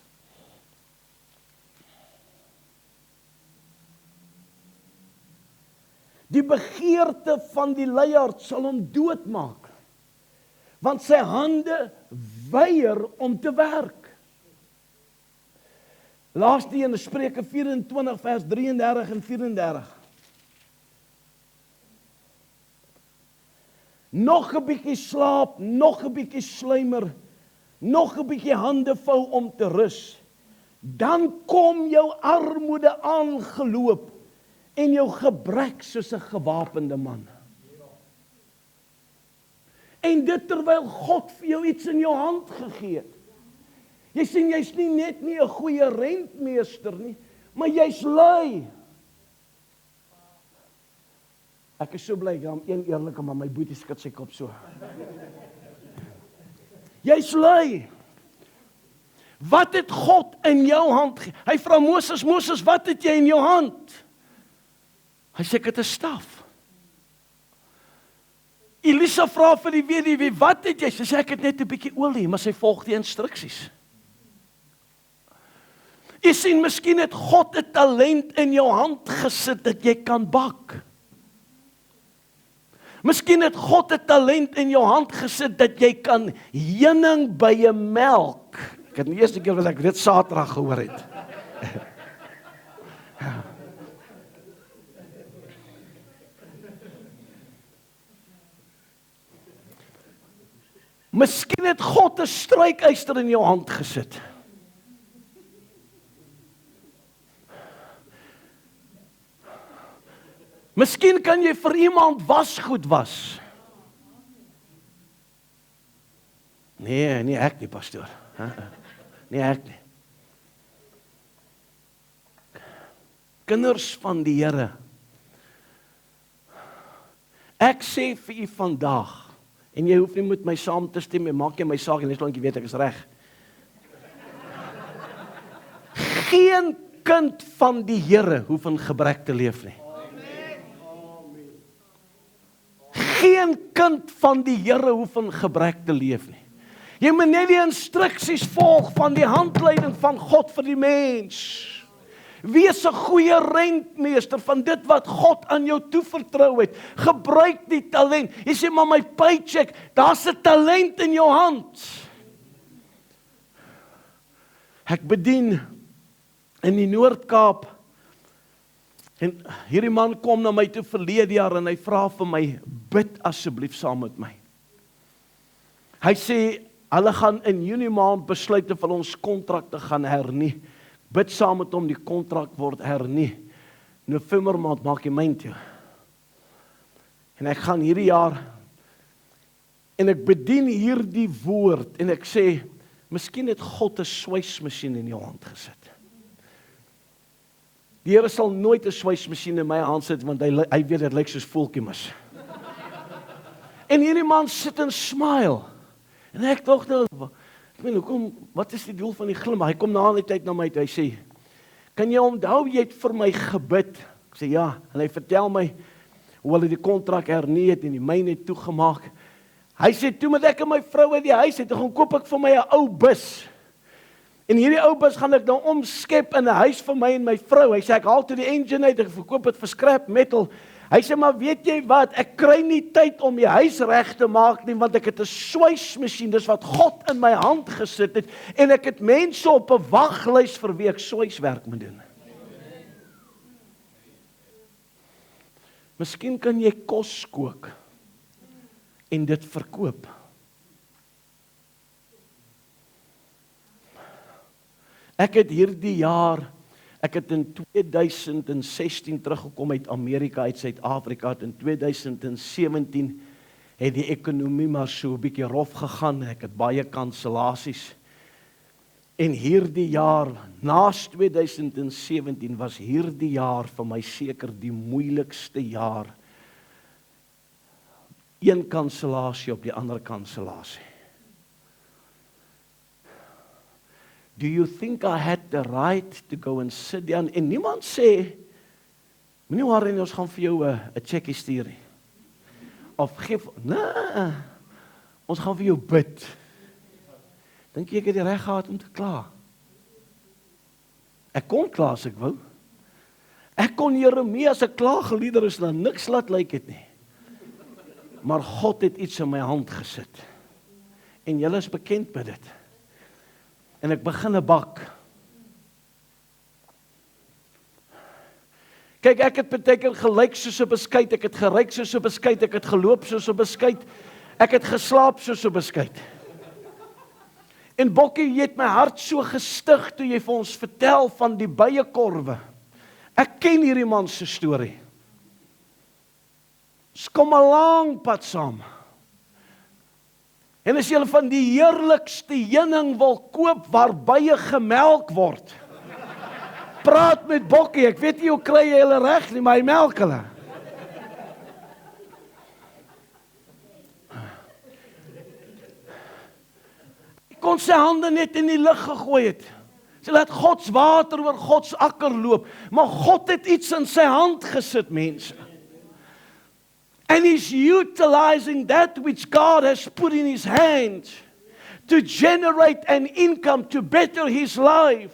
Die begeerte van die luiaard sal hom doodmaak, want sy hande weier om te werk. Laaste een, Spreuke 24 vers 33 en 34. Nog 'n bietjie slaap, nog 'n bietjie sluimer, nog 'n bietjie hande vou om te rus. Dan kom jou armoede aangeloop en jou gebrek soos 'n gewapende man. En dit terwyl God vir jou iets in jou hand gegee het. Jy sien, jy's nie net 'n goeie rentmeester nie, maar jy's lui. Ek is so bly, ek am een eerlike, maar my boetie skud sy kop so. Jy's lui. Wat het God in jou hand? Hy vra Moses, wat het jy in jou hand? Hy sê, ek het 'n staf. Elisa vra vir die weduwee, wat het jy? Sy sê, ek het net 'n bietjie olie, maar sy volg die instruksies. Jy sien, miskien het God 'n talent in jou hand gesit dat jy kan bak. Miskien het God 'n talent in jou hand gesit dat jy kan heuning by 'n melk. Ek het die eerste keer wat ek dit Saterdag gehoor het. Miskien het God 'n strykyster in jou hand gesit. Miskien kan jy vir iemand wasgoed was. Nee, ek nie, pastoor. Nee, ek nie. Kinders van die Here, ek sê vir u vandag, en jy hoef nie met my saam te stem, maak jy my saak en net lank jy weet ek is reg. Geen kind van die Here hoef in gebrek te leef nie. Geen kind van die Here hoef in gebrek te leef nie. Jy moet net die instruksies volg van die handleiding van God vir die mens. Wees 'n goeie rentmeester van dit wat God aan jou toevertrou het. Gebruik die talent. Jy sê, maar my paycheck, daar's 'n talent in jou hand. Ek bedien in die Noord-Kaap. En hierdie man kom na my toe verlede jaar en hy vra vir my, bid asseblief saam met my. Hy sê, hulle gaan in Junie maand besluit of hulle ons kontrak te gaan hernie. Bid saam met hom, die kontrak word hernie. November maand maak jy myn toe. En ek gaan hierdie jaar, en ek bedien hierdie woord, en ek sê, miskien het God 'n swysmasjien in jou hand gesit. Die Here sal nooit 'n swysmasjien in my hand sit, want hy weet dit lyk soos voeltjiemis. En hierdie man sit en smile. En ek dink nou, ek weet hoekom, wat is die doel van die glimlach? Hy kom na die tyd na my toe, hy sê, kan jy onthou jy het vir my gebid? Ek sê ja, en hy vertel my hoe hulle die kontrak hernie het en die myne het toegemaak. Hy sê, toe met ek en my vrou uit die huis het, gaan koop ek vir my 'n ou bus. En hierdie ou bus gaan ek nou omskep in 'n huis vir my en my vrou. Hy sê, ek haal toe die engine uit, ek verkoop dit vir scrap metal. Hy sê, maar weet jy wat, ek kry nie tyd om die huis reg te maak nie, want ek het 'n swysmasjien, dis wat God in my hand gesit het, en ek het mense op 'n waglys vir wie ek swyswerk moet doen. Miskien kan jy kos kook en dit verkoop. Ek het hierdie jaar, ek het in 2016 teruggekom uit Amerika, uit Suid-Afrika, in 2017 het die ekonomie maar so 'n bietjie rof gegaan, ek het baie kansellasies. En hierdie jaar, naas 2017, was hierdie jaar vir my seker die moeilikste jaar. Een kansellasie op die ander kansellasie. Do you think I had the right to go and sit down? En niemand sê, moenie worry, ons gaan vir jou 'n checkie stuur nie. Of geef, nee, ons gaan vir jou bid. Dink jy ek het die reg gehad om te kla? Ek kon kla as ek wou. Ek kon Jeremia se klaagliedere is dan niks laat lyk het nie. Maar God het iets in my hand gesit. En julle is bekend met dit. En ek begin 'n bak. Kyk, ek het baie keer gelyk soos 'n beskuit, ek het geryk soos 'n beskuit, ek het geloop soos 'n beskuit, ek het geslaap soos 'n beskuit. En Bokkie, jy het my hart so gestig toe jy vir ons vertel van die byekorwe. Ek ken hierdie man se storie. Ons kom 'n lang pad saam. En as jy van die heerlikste heuning wil koop waar bye gemelk word, praat met Bokkie, ek weet nie hoe kry jy hulle reg nie, maar hy melk hulle. Hy kon sy hande net in die lug gegooi het. Sy laat Gods water oor Gods akker loop, maar God het iets in sy hand gesit, mense. And he's utilizing that which God has put in his hand to generate an income to better his life.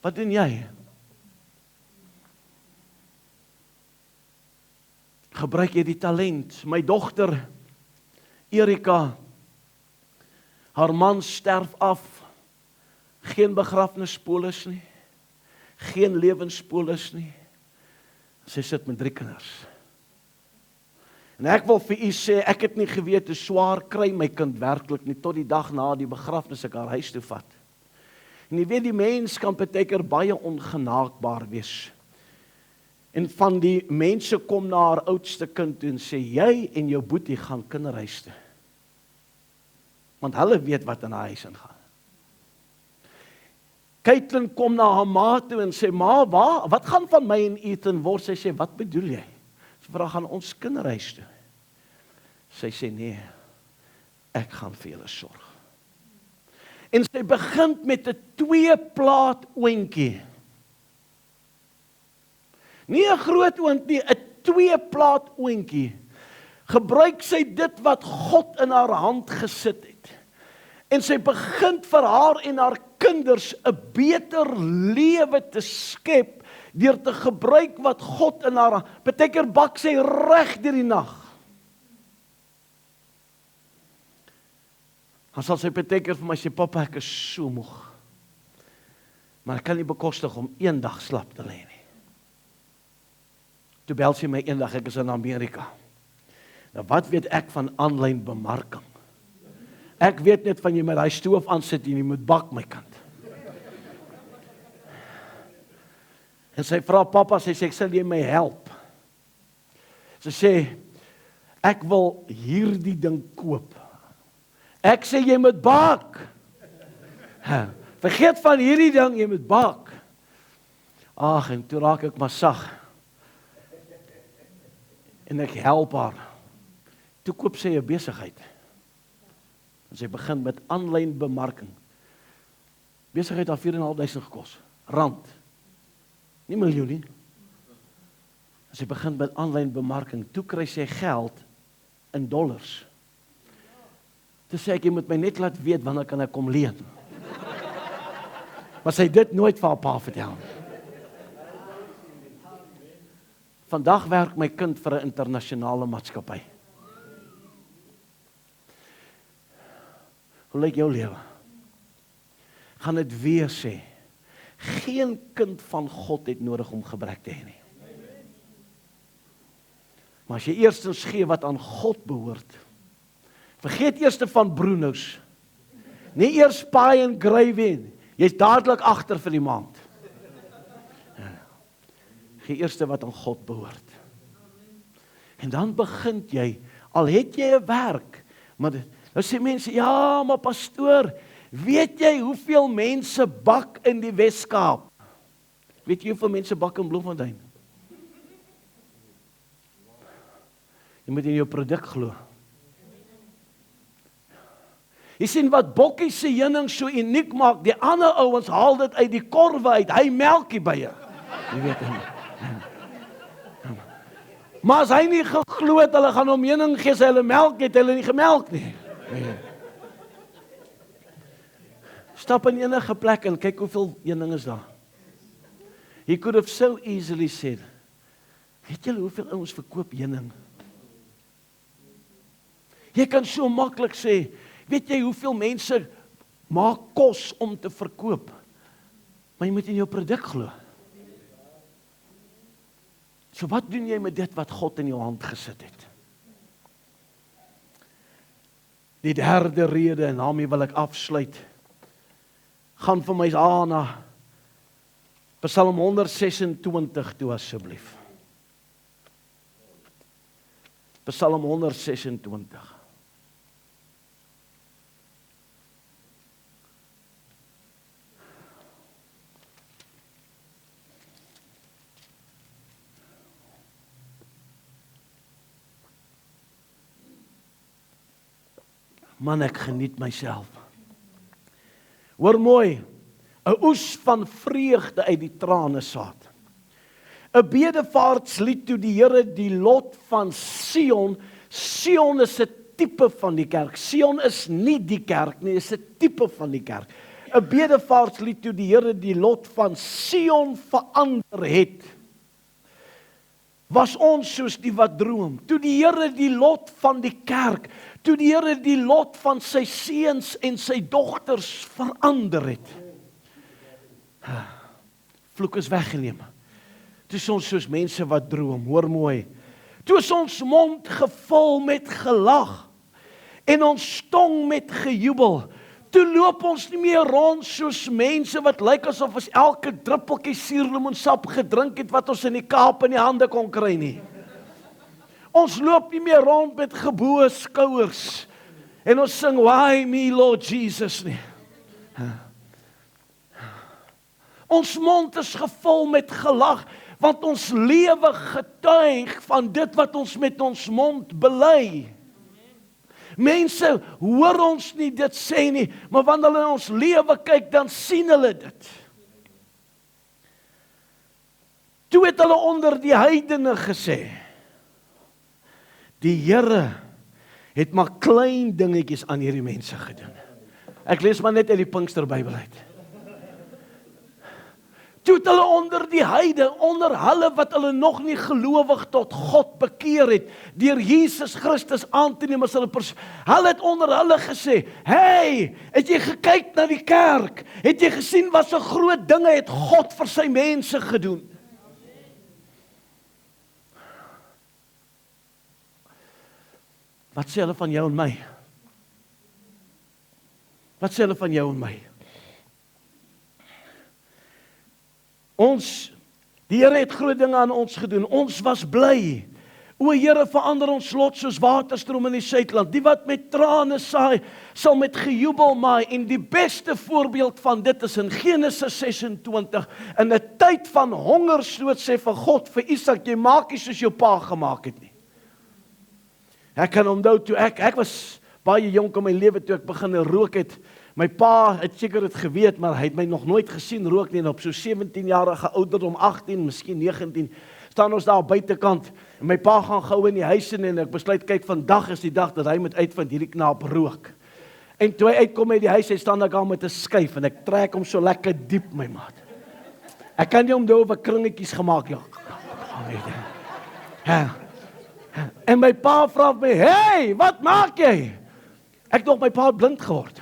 Wat doen jy? Gebruik jy die talent? My dogter Erika, haar man sterf af. Geen begrafnispolis nie. Geen lewenspolis nie. Sy sit met 3 kinders. En ek wil vir u sê, ek het nie geweet hoe swaar kry my kind werklik nie, tot die dag na die begrafnis ek haar huis toe vat. En jy weet, die mens kan partykeer baie ongenaakbaar wees. En van die mense kom na haar oudste kind toe en sê, jy en jou boetie gaan kinderhuis toe. Want hulle weet wat in haar huis ingaan. Caitlin kom na haar ma toe en sê, ma, wat gaan van my en Ethan word? Sy sê, wat bedoel jy? Sy vra, gaan ons kinderhuis toe? Sy sê, nee, ek gaan vir julle sorg. En sy begin met 'n 2-plaat oontjie. Nie 'n groot oond nie, 'n 2-plaat oontjie. gebruik sy dit wat God in haar hand gesit het. En sy begin vir haar en haar kinders 'n beter lewe te skep, deur te gebruik wat God in haar, partykeer bak sy reg deur die nag. Dan sal sy partykeer vir my sê, "Pappa, ek is so moeg. Maar ek kan nie bekostig om een dag slap te lê nie." Toe bel sy my eendag, ek is in Amerika. Nou wat weet ek van aanlyn bemarking? Ek weet net van jy met daai stoof aansit en jy moet bak my kant. En sy vra pappa, sy sê, "Ek sal jy my help." Sy sê, "Ek wil hierdie ding koop." Ek sê, "Jy moet bak." Vergeet van hierdie ding, jy moet bak. Ag, en toe raak ek maar sag. En ek help haar. Toe koop sy 'n besigheid. En sy begin met aanlyn bemarking. Besigheid het 4.500 gekos. Rand. Nie miljoen nie. En sy begin met aanlyn bemarking. Toe kry sy geld in dollars. Toe sê ek, "Jy moet my net laat weet wanneer kan ek kom leen." Maar sy het dit nooit vir haar pa vertel. Vandag werk my kind vir 'n internasionale maatskappy. Hoe lyk jou lewe? Gaan dit weer sê, geen kind van God het nodig om gebrek te hê nie. Maar as jy eerstens gee wat aan God behoort, vergeet eers van Bruno's, nie eers Pie en Gravy, jy's dadelik agter vir die maand. Gee eers wat aan God behoort. En dan begin jy, al het jy 'n werk, maar nou sê mense, "Ja, maar pastoor, weet jy hoeveel mense bak in die Wes-Kaap?" Weet jy hoeveel mense bak in Bloemfontein? Jy moet in jou produk glo. Jy sien wat Bokkie se heuning so uniek maak, die ander ouens haal dit uit die korwe uit, hy melk die bye. Jy weet nie. Maar as hy nie geglo het, hulle gaan hom heuning gee, sy hulle melk het, hulle nie gemelk nie. Stap in enige plek en kyk hoeveel heuning is daar. He could have so easily said, "Weet julle hoeveel ouens verkoop heuning?" Jy kan so maklik sê, "Weet jy hoeveel mense maak kos om te verkoop?" Maar jy moet in jou produk glo. So wat doen jy met dit wat God in jou hand gesit het? Die derde rede, en daarmee wil ek afsluit, gaan vir my aan na Psalm 126 toe asseblief. Psalm 126. Man, ek geniet myself. Hoor mooi, 'n oes van vreugde uit die trane saad. 'n bedevaartslied toe die Here die lot van Sion. Sion is 'n tipe van die kerk. Sion is nie die kerk nie, is 'n tipe van die kerk. 'n bedevaartslied toe die Here die lot van Sion verander het. Was ons soos die wat droom. Toe die Here die lot van die kerk, toe die Here die lot van sy seuns en sy dogters verander het. Vloek is weggeneem. Toe is ons soos mense wat droom, hoor mooi. Toe is ons mond gevul met gelag en ons tong met gejubel. Toe loop ons nie meer rond soos mense wat lyk asof ons elke druppeltjie suurlemoensap gedrink het wat ons in die Kaap in die hande kon kry nie. Ons loop nie meer rond met geboë skouers en ons sing Why me Lord Jesus nie. Ons mond is gevul met gelag want ons lewe getuig van dit wat ons met ons mond bely. Mense hoor ons nie dit sê nie, maar wanneer hulle in ons lewe kyk, dan sien hulle dit. Toe het hulle onder die heidene gesê, Die Here het maar klein dingetjies aan hierdie mense gedoen. Ek lees maar net uit die Pinkster Bybel uit. Toe het hulle onder die heide, onder hulle wat hulle nog nie gelowig tot God bekeer het, deur Jesus Christus aan te neem as hulle hulle het onder hulle gesê, hey, het jy gekyk na die kerk? Het jy gesien wat so groot dinge het God vir sy mense gedoen? Wat sê hulle van jou en my? Wat sê hulle van jou en my? Die Here het groot dinge aan ons gedoen. Ons was bly. O Here, verander ons lot soos waterstroom in die suidland. Die wat met trane saai, sal met gejubel maai. En die beste voorbeeld van dit is in Genesis 26. In 'n tyd van hongersnood sê vir God vir Isak, jy maak nie soos jou pa gemaak het nie. Ek kan onthou toe ek was baie jonk in my lewe toe ek begin rook het. My pa het seker dit geweet, maar hy het my nog nooit gesien rook nie. En op so 17-jarige ouderdom, 18, miskien 19, staan ons daar buitekant. En my pa gaan gou in die huis in en ek besluit, kyk, vandag is die dag dat hy moet uitvind hierdie knaap rook. En toe hy uitkom uit die huis, hy staan daar met 'n skyf en ek trek hom so lekker diep, my maat. Ek kan nie onthou of ek kringetjies gemaak het. Ja. En my pa vra my, hey, wat maak jy? Ek dink my pa het blind geword.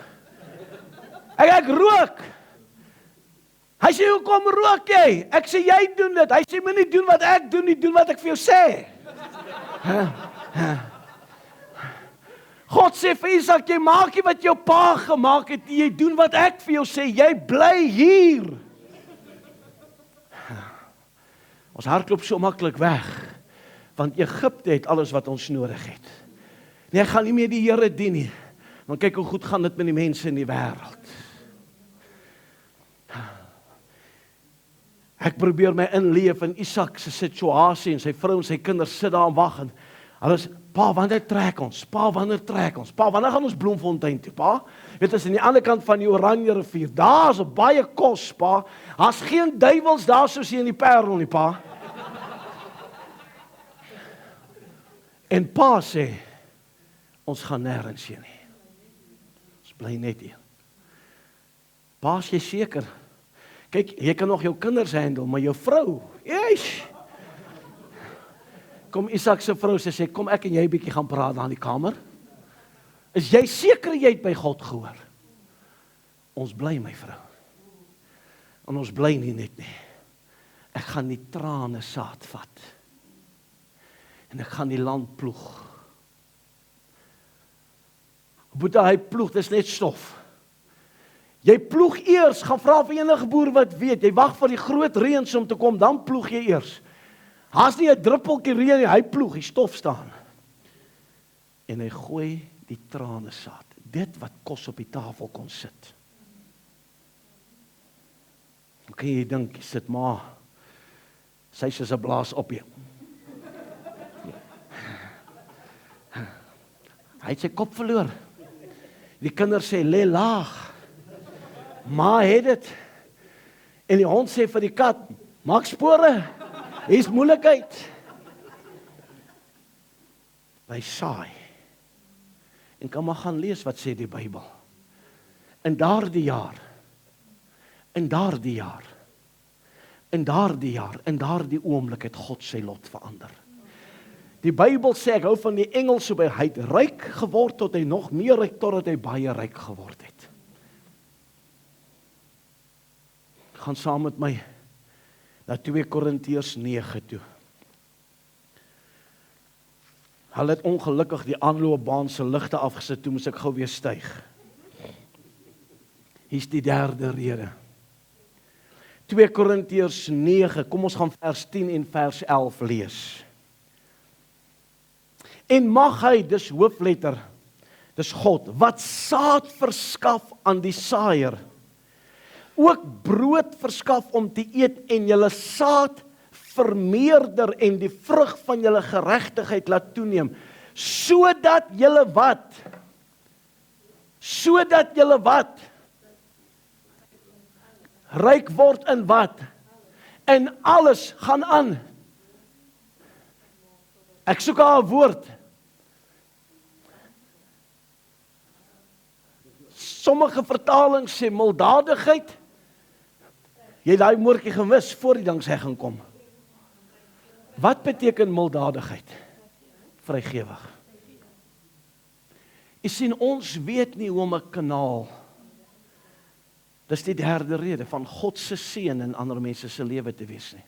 Ek rook. Hy sê, hoekom rook jy? Ek sê, jy doen dit. Hy sê, moenie doen wat ek doen, nie doen wat ek vir jou sê. God sê vir Isak, jy maak nie wat jou pa gemaak het, jy doen wat ek vir jou sê, jy bly hier. Ons hardloop so maklik weg, want Egipte het alles wat ons nodig het. Nee, ek gaan nie meer die Here dien nie, want kyk hoe goed gaan dit met die mense in die wêreld. Ek probeer my inleef in Isak se situasie en sy vrou en sy kinders sit daar en wag en hulle sê, pa, wanneer trek ons? Pa, wanneer trek ons? Pa, wanneer gaan ons Bloemfontein toe, pa? Weet as aan die ander kant van die Oranje rivier, daar is baie kos, pa. Daar's geen duiwels daar soos hier in die Parel nie, pa. En pa sê, ons gaan nêrens heen nie. Ons bly net hier. Pa, is jy seker? Kyk, jy kan nog jou kinders handle, maar jou vrou, yes. Kom Isak se vrou sê, kom ek en jy bietjie gaan praat daar in die kamer. Is jy seker jy het by God gehoor? Ons bly, my vrou. En ons bly nie net nie. Ek gaan die trane saad vat. En ek gaan die land ploeg. Boeta, hy ploeg, dis net stof. Jy ploeg eers, gaan vra vir enige boer wat weet, jy wag vir die groot reëns om te kom, dan ploeg jy eers. Haas nie 'n druppeltjie reën nie, hy ploeg, die stof staan. En hy gooi die trane saad, dit wat kos op die tafel kon sit. Dan kan jy dink, jy sit maar, sy is 'n blaas op jou. Hy het sy kop verloor. Die kinders sê, lê laag. Ma het dit. En die hond sê vir die kat, maak spore, hier is moeilikheid. Hy saai. En kan maar gaan lees wat sê die Bybel. In daardie jaar, in daardie oomblik het God sy lot verander. Die Bybel sê, ek hou van die Engelse, hy het ryk geword tot hy nog meer ryk, totdat hy baie ryk geword het. Gaan saam met my na 2 Korintiërs 9 toe. Hulle het ongelukkig die aanloopbaan se ligte afgesit, toe moes ek gou weer styg. Hier's die derde rede. 2 Korintiërs 9, kom ons gaan vers 10 en vers 11 lees. En mag hy, dis hoofletter, dis God, wat saad verskaf aan die saaier, ook brood verskaf om te eet en julle saad vermeerder en die vrug van julle geregtigheid laat toeneem, sodat julle wat? Sodat julle wat? Ryk word in wat? En alles gaan aan. Ek soek 'n woord. Sommige vertalings sê milddadigheid. Jy het daai woordjie gemis voor die danksegging kom. Wat beteken milddadigheid? Vrygewig. Jy sien, ons weet nie hoe om 'n kanaal. Dis die derde rede van God se seën in ander mense se lewe te wees nie.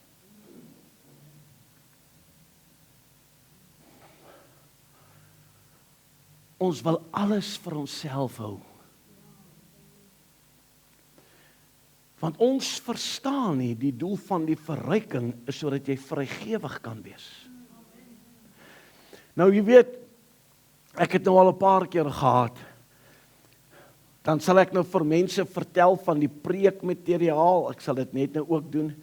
Ons wil alles vir onsself hou. Want ons verstaan nie, die doel van die verryking is sodat jy vrygewig kan wees. Nou jy weet, ek het nou al 'n paar keer gehad, dan sal ek nou vir mense vertel van die preekmateriaal, ek sal dit net nou ook doen,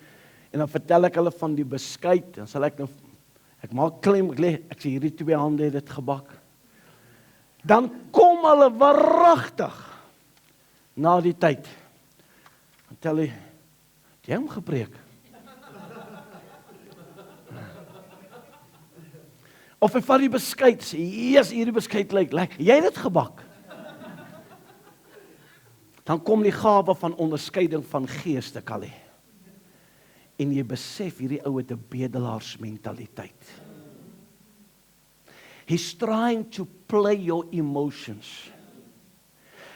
en dan vertel ek hulle van die beskuit, dan sal ek nou, ek maak klem, ek sê hierdie 2 hande het dit gebak. Dan kom hulle waaragtig na die tyd. Dan tel hy, het jy hom gepreek? Of hy vat die beskuit, sê, yes, hierdie beskuit lyk, jy het dit gebak. Dan kom die gawe van onderskeiding van geeste, Callie. En jy besef, hierdie ou het 'n bedelaarsmentaliteit. He's trying to play your emotions.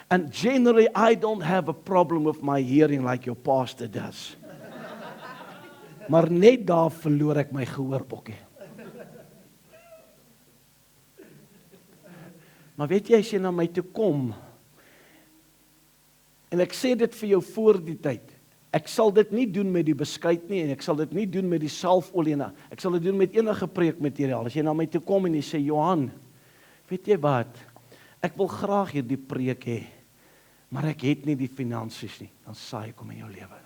And generally, I don't have a problem with my hearing like your pastor does. Maar net daar verloor ek my gehoorbokkie. Maar weet jy, as jy na my toe kom, en ek sê dit vir jou voor die tyd, ek sal dit nie doen met die beskuit nie, en ek sal dit nie doen met die salfolie nie, ek sal dit doen met enige preekmateriaal. As jy na my toe kom en jy sê, Johan, weet jy wat, ek wil graag hierdie preek hê, maar ek het nie die finansies nie, dan saai ek hom in jou lewe.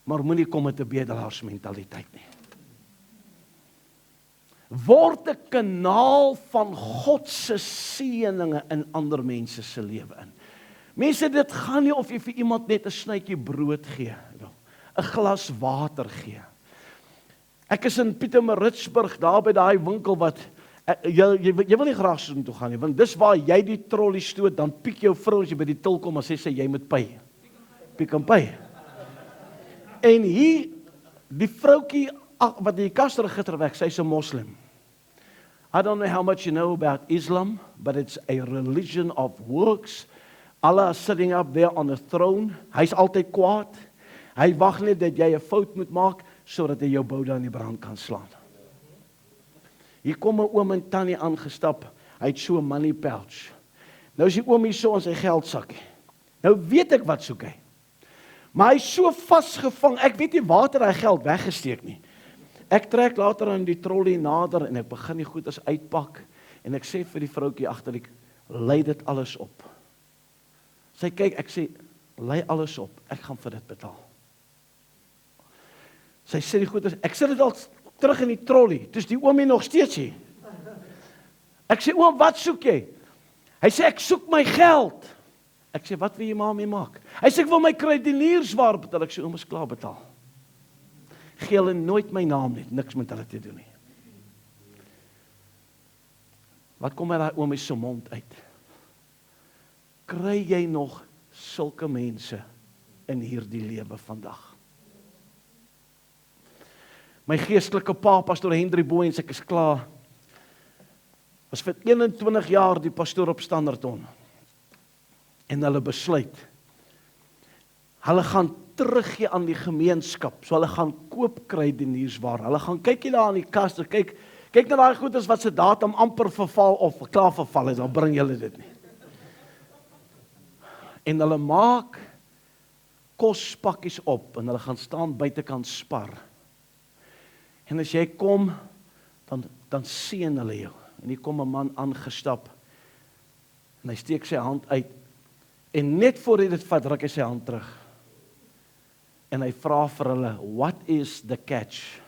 Maar moenie kom met 'n bedelaarsmentaliteit nie. Word 'n kanaal van God se seëninge in ander mense se lewe in. Mense, dit gaan nie of jy vir iemand net 'n snytjie brood gee, 'n glas water gee. Ek is in Pietermaritzburg, daar by daai winkel wat, jy wil nie graag so toe gaan nie, want dis waar jy die trolley stoot, dan piek jou vrou as jy by die til kom, en sê jy moet pay. Piek en pay. En hier, die vroukie, wat die kas teruggeter weg, sy's 'n moslim. I don't know how much you know about Islam, but it's a religion of works. Allah is sitting up there on a throne. Hy's altyd kwaad. Hy wag net dat jy 'n fout moet maak, sodat hy jou bouda in die brand kan slaan. Hier kom 'n oom en tannie aangestap. Hy het so 'n money pouch. Nou is die oom hier so in sy geldsakkie. Nou weet ek wat soek hy. Maar hy's so vasgevang, ek weet nie waar het hy geld weggesteek nie. Ek trek later aan die trolley nader en ek begin die goeders uitpak en ek sê vir die vroutjie agter ek, lei dit alles op. Sy kyk, ek sê, lei alles op, ek gaan vir dit betaal. Sy sê die goeders, ek sit dit al terug in die trolley, dis die oomie nog steeds hier. Ek sê, oom, wat soek jy? Hy sê, ek soek my geld. Ek sê, wat wil jy maar mee maak? Hy sê, ek wil my kruidenierswaar betaal. Ek sê, oom is klaar betaal. Gee hulle nooit my naam nie, niks met hulle te doen nie. Wat kom uit daai oomie se mond uit? Kry jy nog sulke mense in hierdie lewe vandag? My geestelike pa, pastoor Hendrie Booyens, ek is klaar, was vir 21 jaar die pastoor op Standerton. En hulle besluit, hulle gaan teruggee aan die gemeenskap, so hulle gaan koop kruideniersware, hulle gaan kyk daar aan die kas, kyk na daai goeders wat se datum amper verval of klaar verval is, dan bring julle dit nie. En hulle maak kospakkies op, en hulle gaan staan buitekant Spar. En as jy kom, dan seën hulle jou. En hier kom 'n man aangestap, en hy steek sy hand uit, en net voor hy dit vat, ruk hy sy hand terug. En hy vra vir hulle, what is the catch?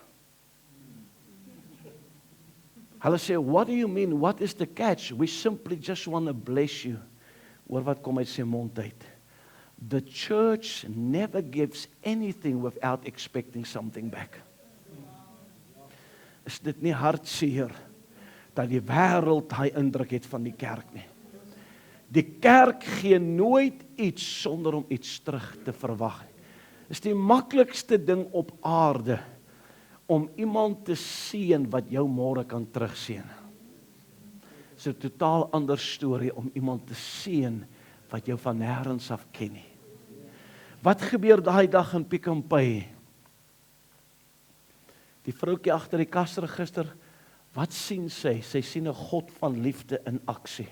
Hulle sê, what do you mean, what is the catch? We simply just want to bless you. Hoor wat kom uit sy mond uit. The church never gives anything without expecting something back. Is dit nie hartseer dat die wêreld hy indruk het van die kerk nie? Die kerk gee nooit iets sonder om iets terug te verwag. Dit is die maklikste ding op aarde om iemand te seën wat jou môre kan terugseën. Dit is 'n totaal ander storie om iemand te seën wat jou van nêrens af ken nie. Wat gebeur daai dag in Pick n Pay? Die vroukie agter die kasregister, wat sien sy? Sy sien 'n God van liefde in aksie.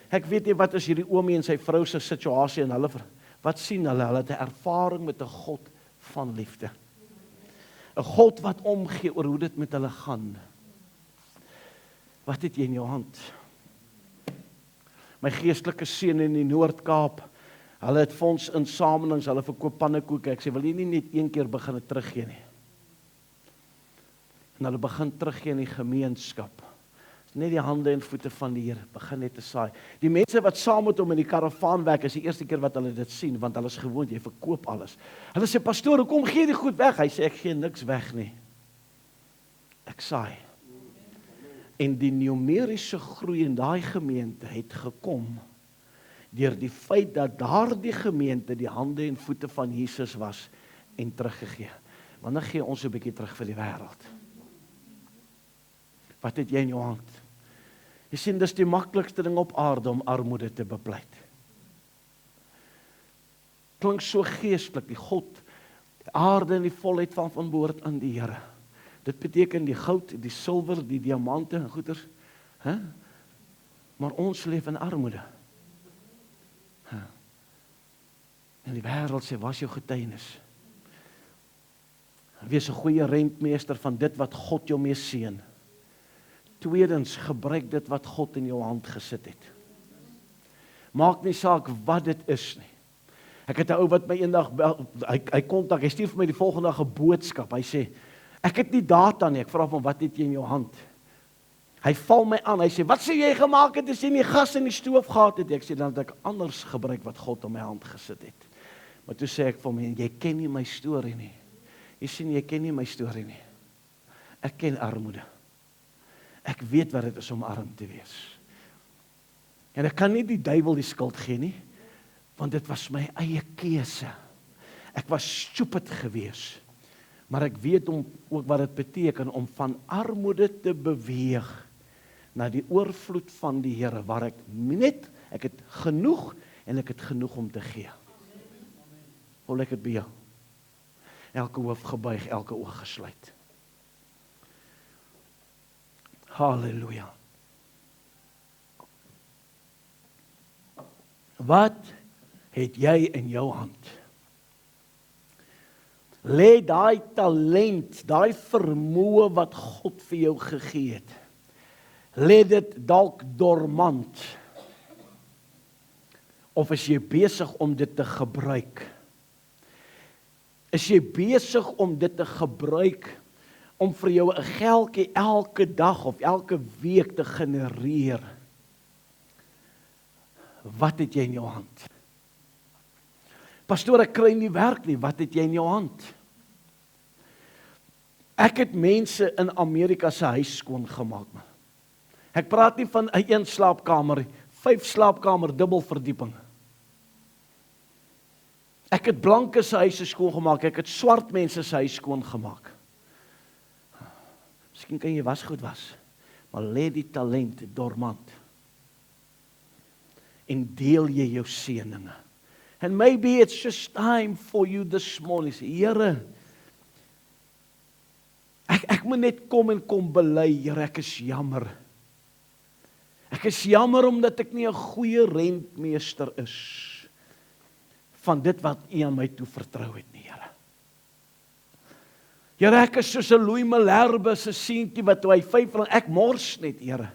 Ek weet nie wat is hierdie oomie en sy vrou se situasie en wat sien hulle? Hulle het 'n ervaring met 'n God van liefde. 'n God wat omgee oor hoe dit met hulle gaan. Wat het jy in jou hand? My geestelike seun in die Noord-Kaap, hulle het fondsinsamelings, hulle verkoop pannekoeke. Ek sê, wil jy nie net een keer begin teruggee nie? En hulle begin teruggee in die gemeenskap. Net die hande en voete van die Here, begin net te saai. Die mense wat saam met hom in die karavaan werk, is die eerste keer wat hulle dit sien, want hulle is gewoond, jy verkoop alles. Hulle sê, pastoor, hoekom gee jy die goed weg? Hy sê, ek gee niks weg nie. Ek saai. En die numeriese groei in daai gemeente het gekom deur die feit dat daardie gemeente die hande en voete van Jesus was en teruggegee. Wanneer gee ons 'n bietjie terug vir die wêreld? Wat het jy in jou hand? Jy sien, dis die maklikste ding op aarde om armoede te bepleit. Klink so geestelik, die God, die aarde en die volheid van behoort aan die Here. Dit beteken die goud, die silwer, die diamante en goeders. Maar ons leef in armoede. En die wêreld sê, wat is jou getuienis? Wees 'n goeie rentmeester van dit wat God jou mee seën. Tweedens, gebruik dit wat God in jou hand gesit het. Maak nie saak wat dit is nie. Ek het 'n ou wat my eendag hy kontak, hy stuur vir my die volgende dag 'n boodskap. Hy sê, ek het nie data nie. Ek vra hom, wat het jy in jou hand? Hy val my aan. Hy sê, wat sê jy gemaak het as jy nie gas in die stoof gehad het? Ek sê, dan het ek anders gebruik wat God in my hand gesit het. Maar toe sê ek vir hom, jy ken nie my storie nie. Jy sien, jy ken nie my storie nie. Ek ken armoede. Ek weet wat dit is om arm te wees. En ek kan nie die duiwel die skuld gee nie, want dit was my eie keuse. Ek was stupid gewees. Maar ek weet ook wat dit beteken om van armoede te beweeg na die oorvloed van die Here, waar ek het genoeg en ek het genoeg om te gee. Hoe lyk dit by jou? Elke hoof gebuig, elke oog gesluit. Halleluja. Wat het jy in jou hand? Lê daai talent, daai vermoë wat God vir jou gegee het, lê dit dalk dormant? Of is jy besig om dit te gebruik? Is jy besig om dit te gebruik om vir jou 'n geldjie elke dag of elke week te genereer? Wat het jy in jou hand? Pastoor, ek kry nie werk nie. Wat het jy in jou hand? Ek het mense in Amerika se huis skoon gemaak. Ek praat nie van 'n 1 slaapkamer, 5 slaapkamer, dubbelverdieping. Ek het blanke se huise skoon gemaak, ek het swart mense se huis skoon gemaak. Miskien kan jy wasgoed was, maar lê die talent dormant. En deel jy jou seëninge. And maybe it's just time for you this morning. Here, ek moet net kom bely, Here, ek is jammer. Ek is jammer omdat ek nie 'n goeie rentmeester is van dit wat U aan my toe vertrou het nie, Here. Here, ek is soos 'n Louis Malherbe se seentjie wat toe hy 5 rand, ek mors net, Here.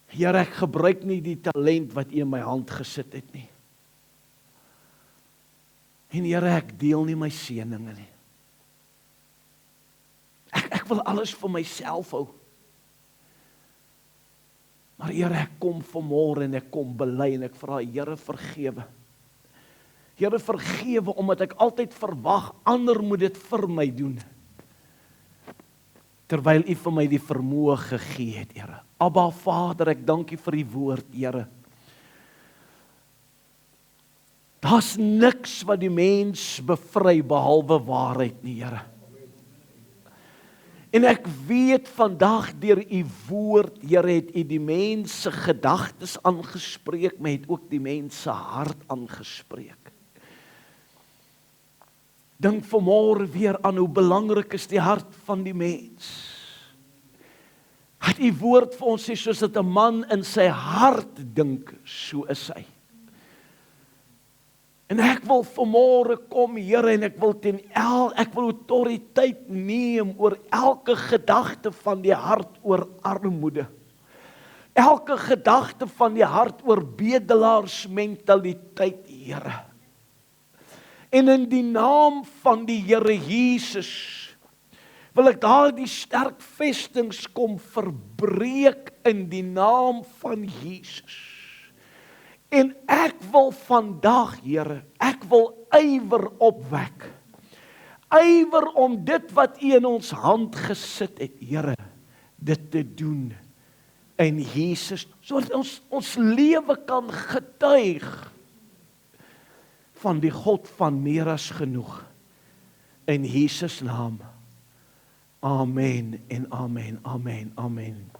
Here, ek gebruik nie die talent wat U in my hand gesit het nie. En Here, ek deel nie my seëninge nie. Ek wil alles vir myself hou. Maar Here, ek kom vanmôre en ek kom bely en ek vra, Here, vergewe. Here, vergewe omdat ek altyd verwag ander moet dit vir my doen. Terwyl U vir my die vermoë gegee het, Here. Abba Vader, ek dank U vir die woord, Here. Daar's niks wat die mens bevry behalwe waarheid nie, Here. En ek weet vandag deur U woord, Here, het U die mens se gedagtes aangespreek, maar het ook die mens se hart aangespreek. Dink vanmôre weer aan hoe belangrik is die hart van die mens. Het U woord vir ons sê, soos dat 'n man in sy hart dink, so is hy. En ek wil vanmôre kom, Here, en ek wil autoriteit neem oor elke gedagte van die hart oor armoede. Elke gedagte van die hart oor bedelaarsmentaliteit, Here. En in die naam van die Here Jesus, wil ek daardie sterk vestings kom verbreek in die naam van Jesus. En ek wil vandag, Here, ek wil ywer opwek. Ywer om dit wat U in ons hand gesit het, Here, dit te doen in Jesus, sodat ons lewe kan getuig van die God van meer as genoeg. In Jesus naam. Amen en amen, amen, amen.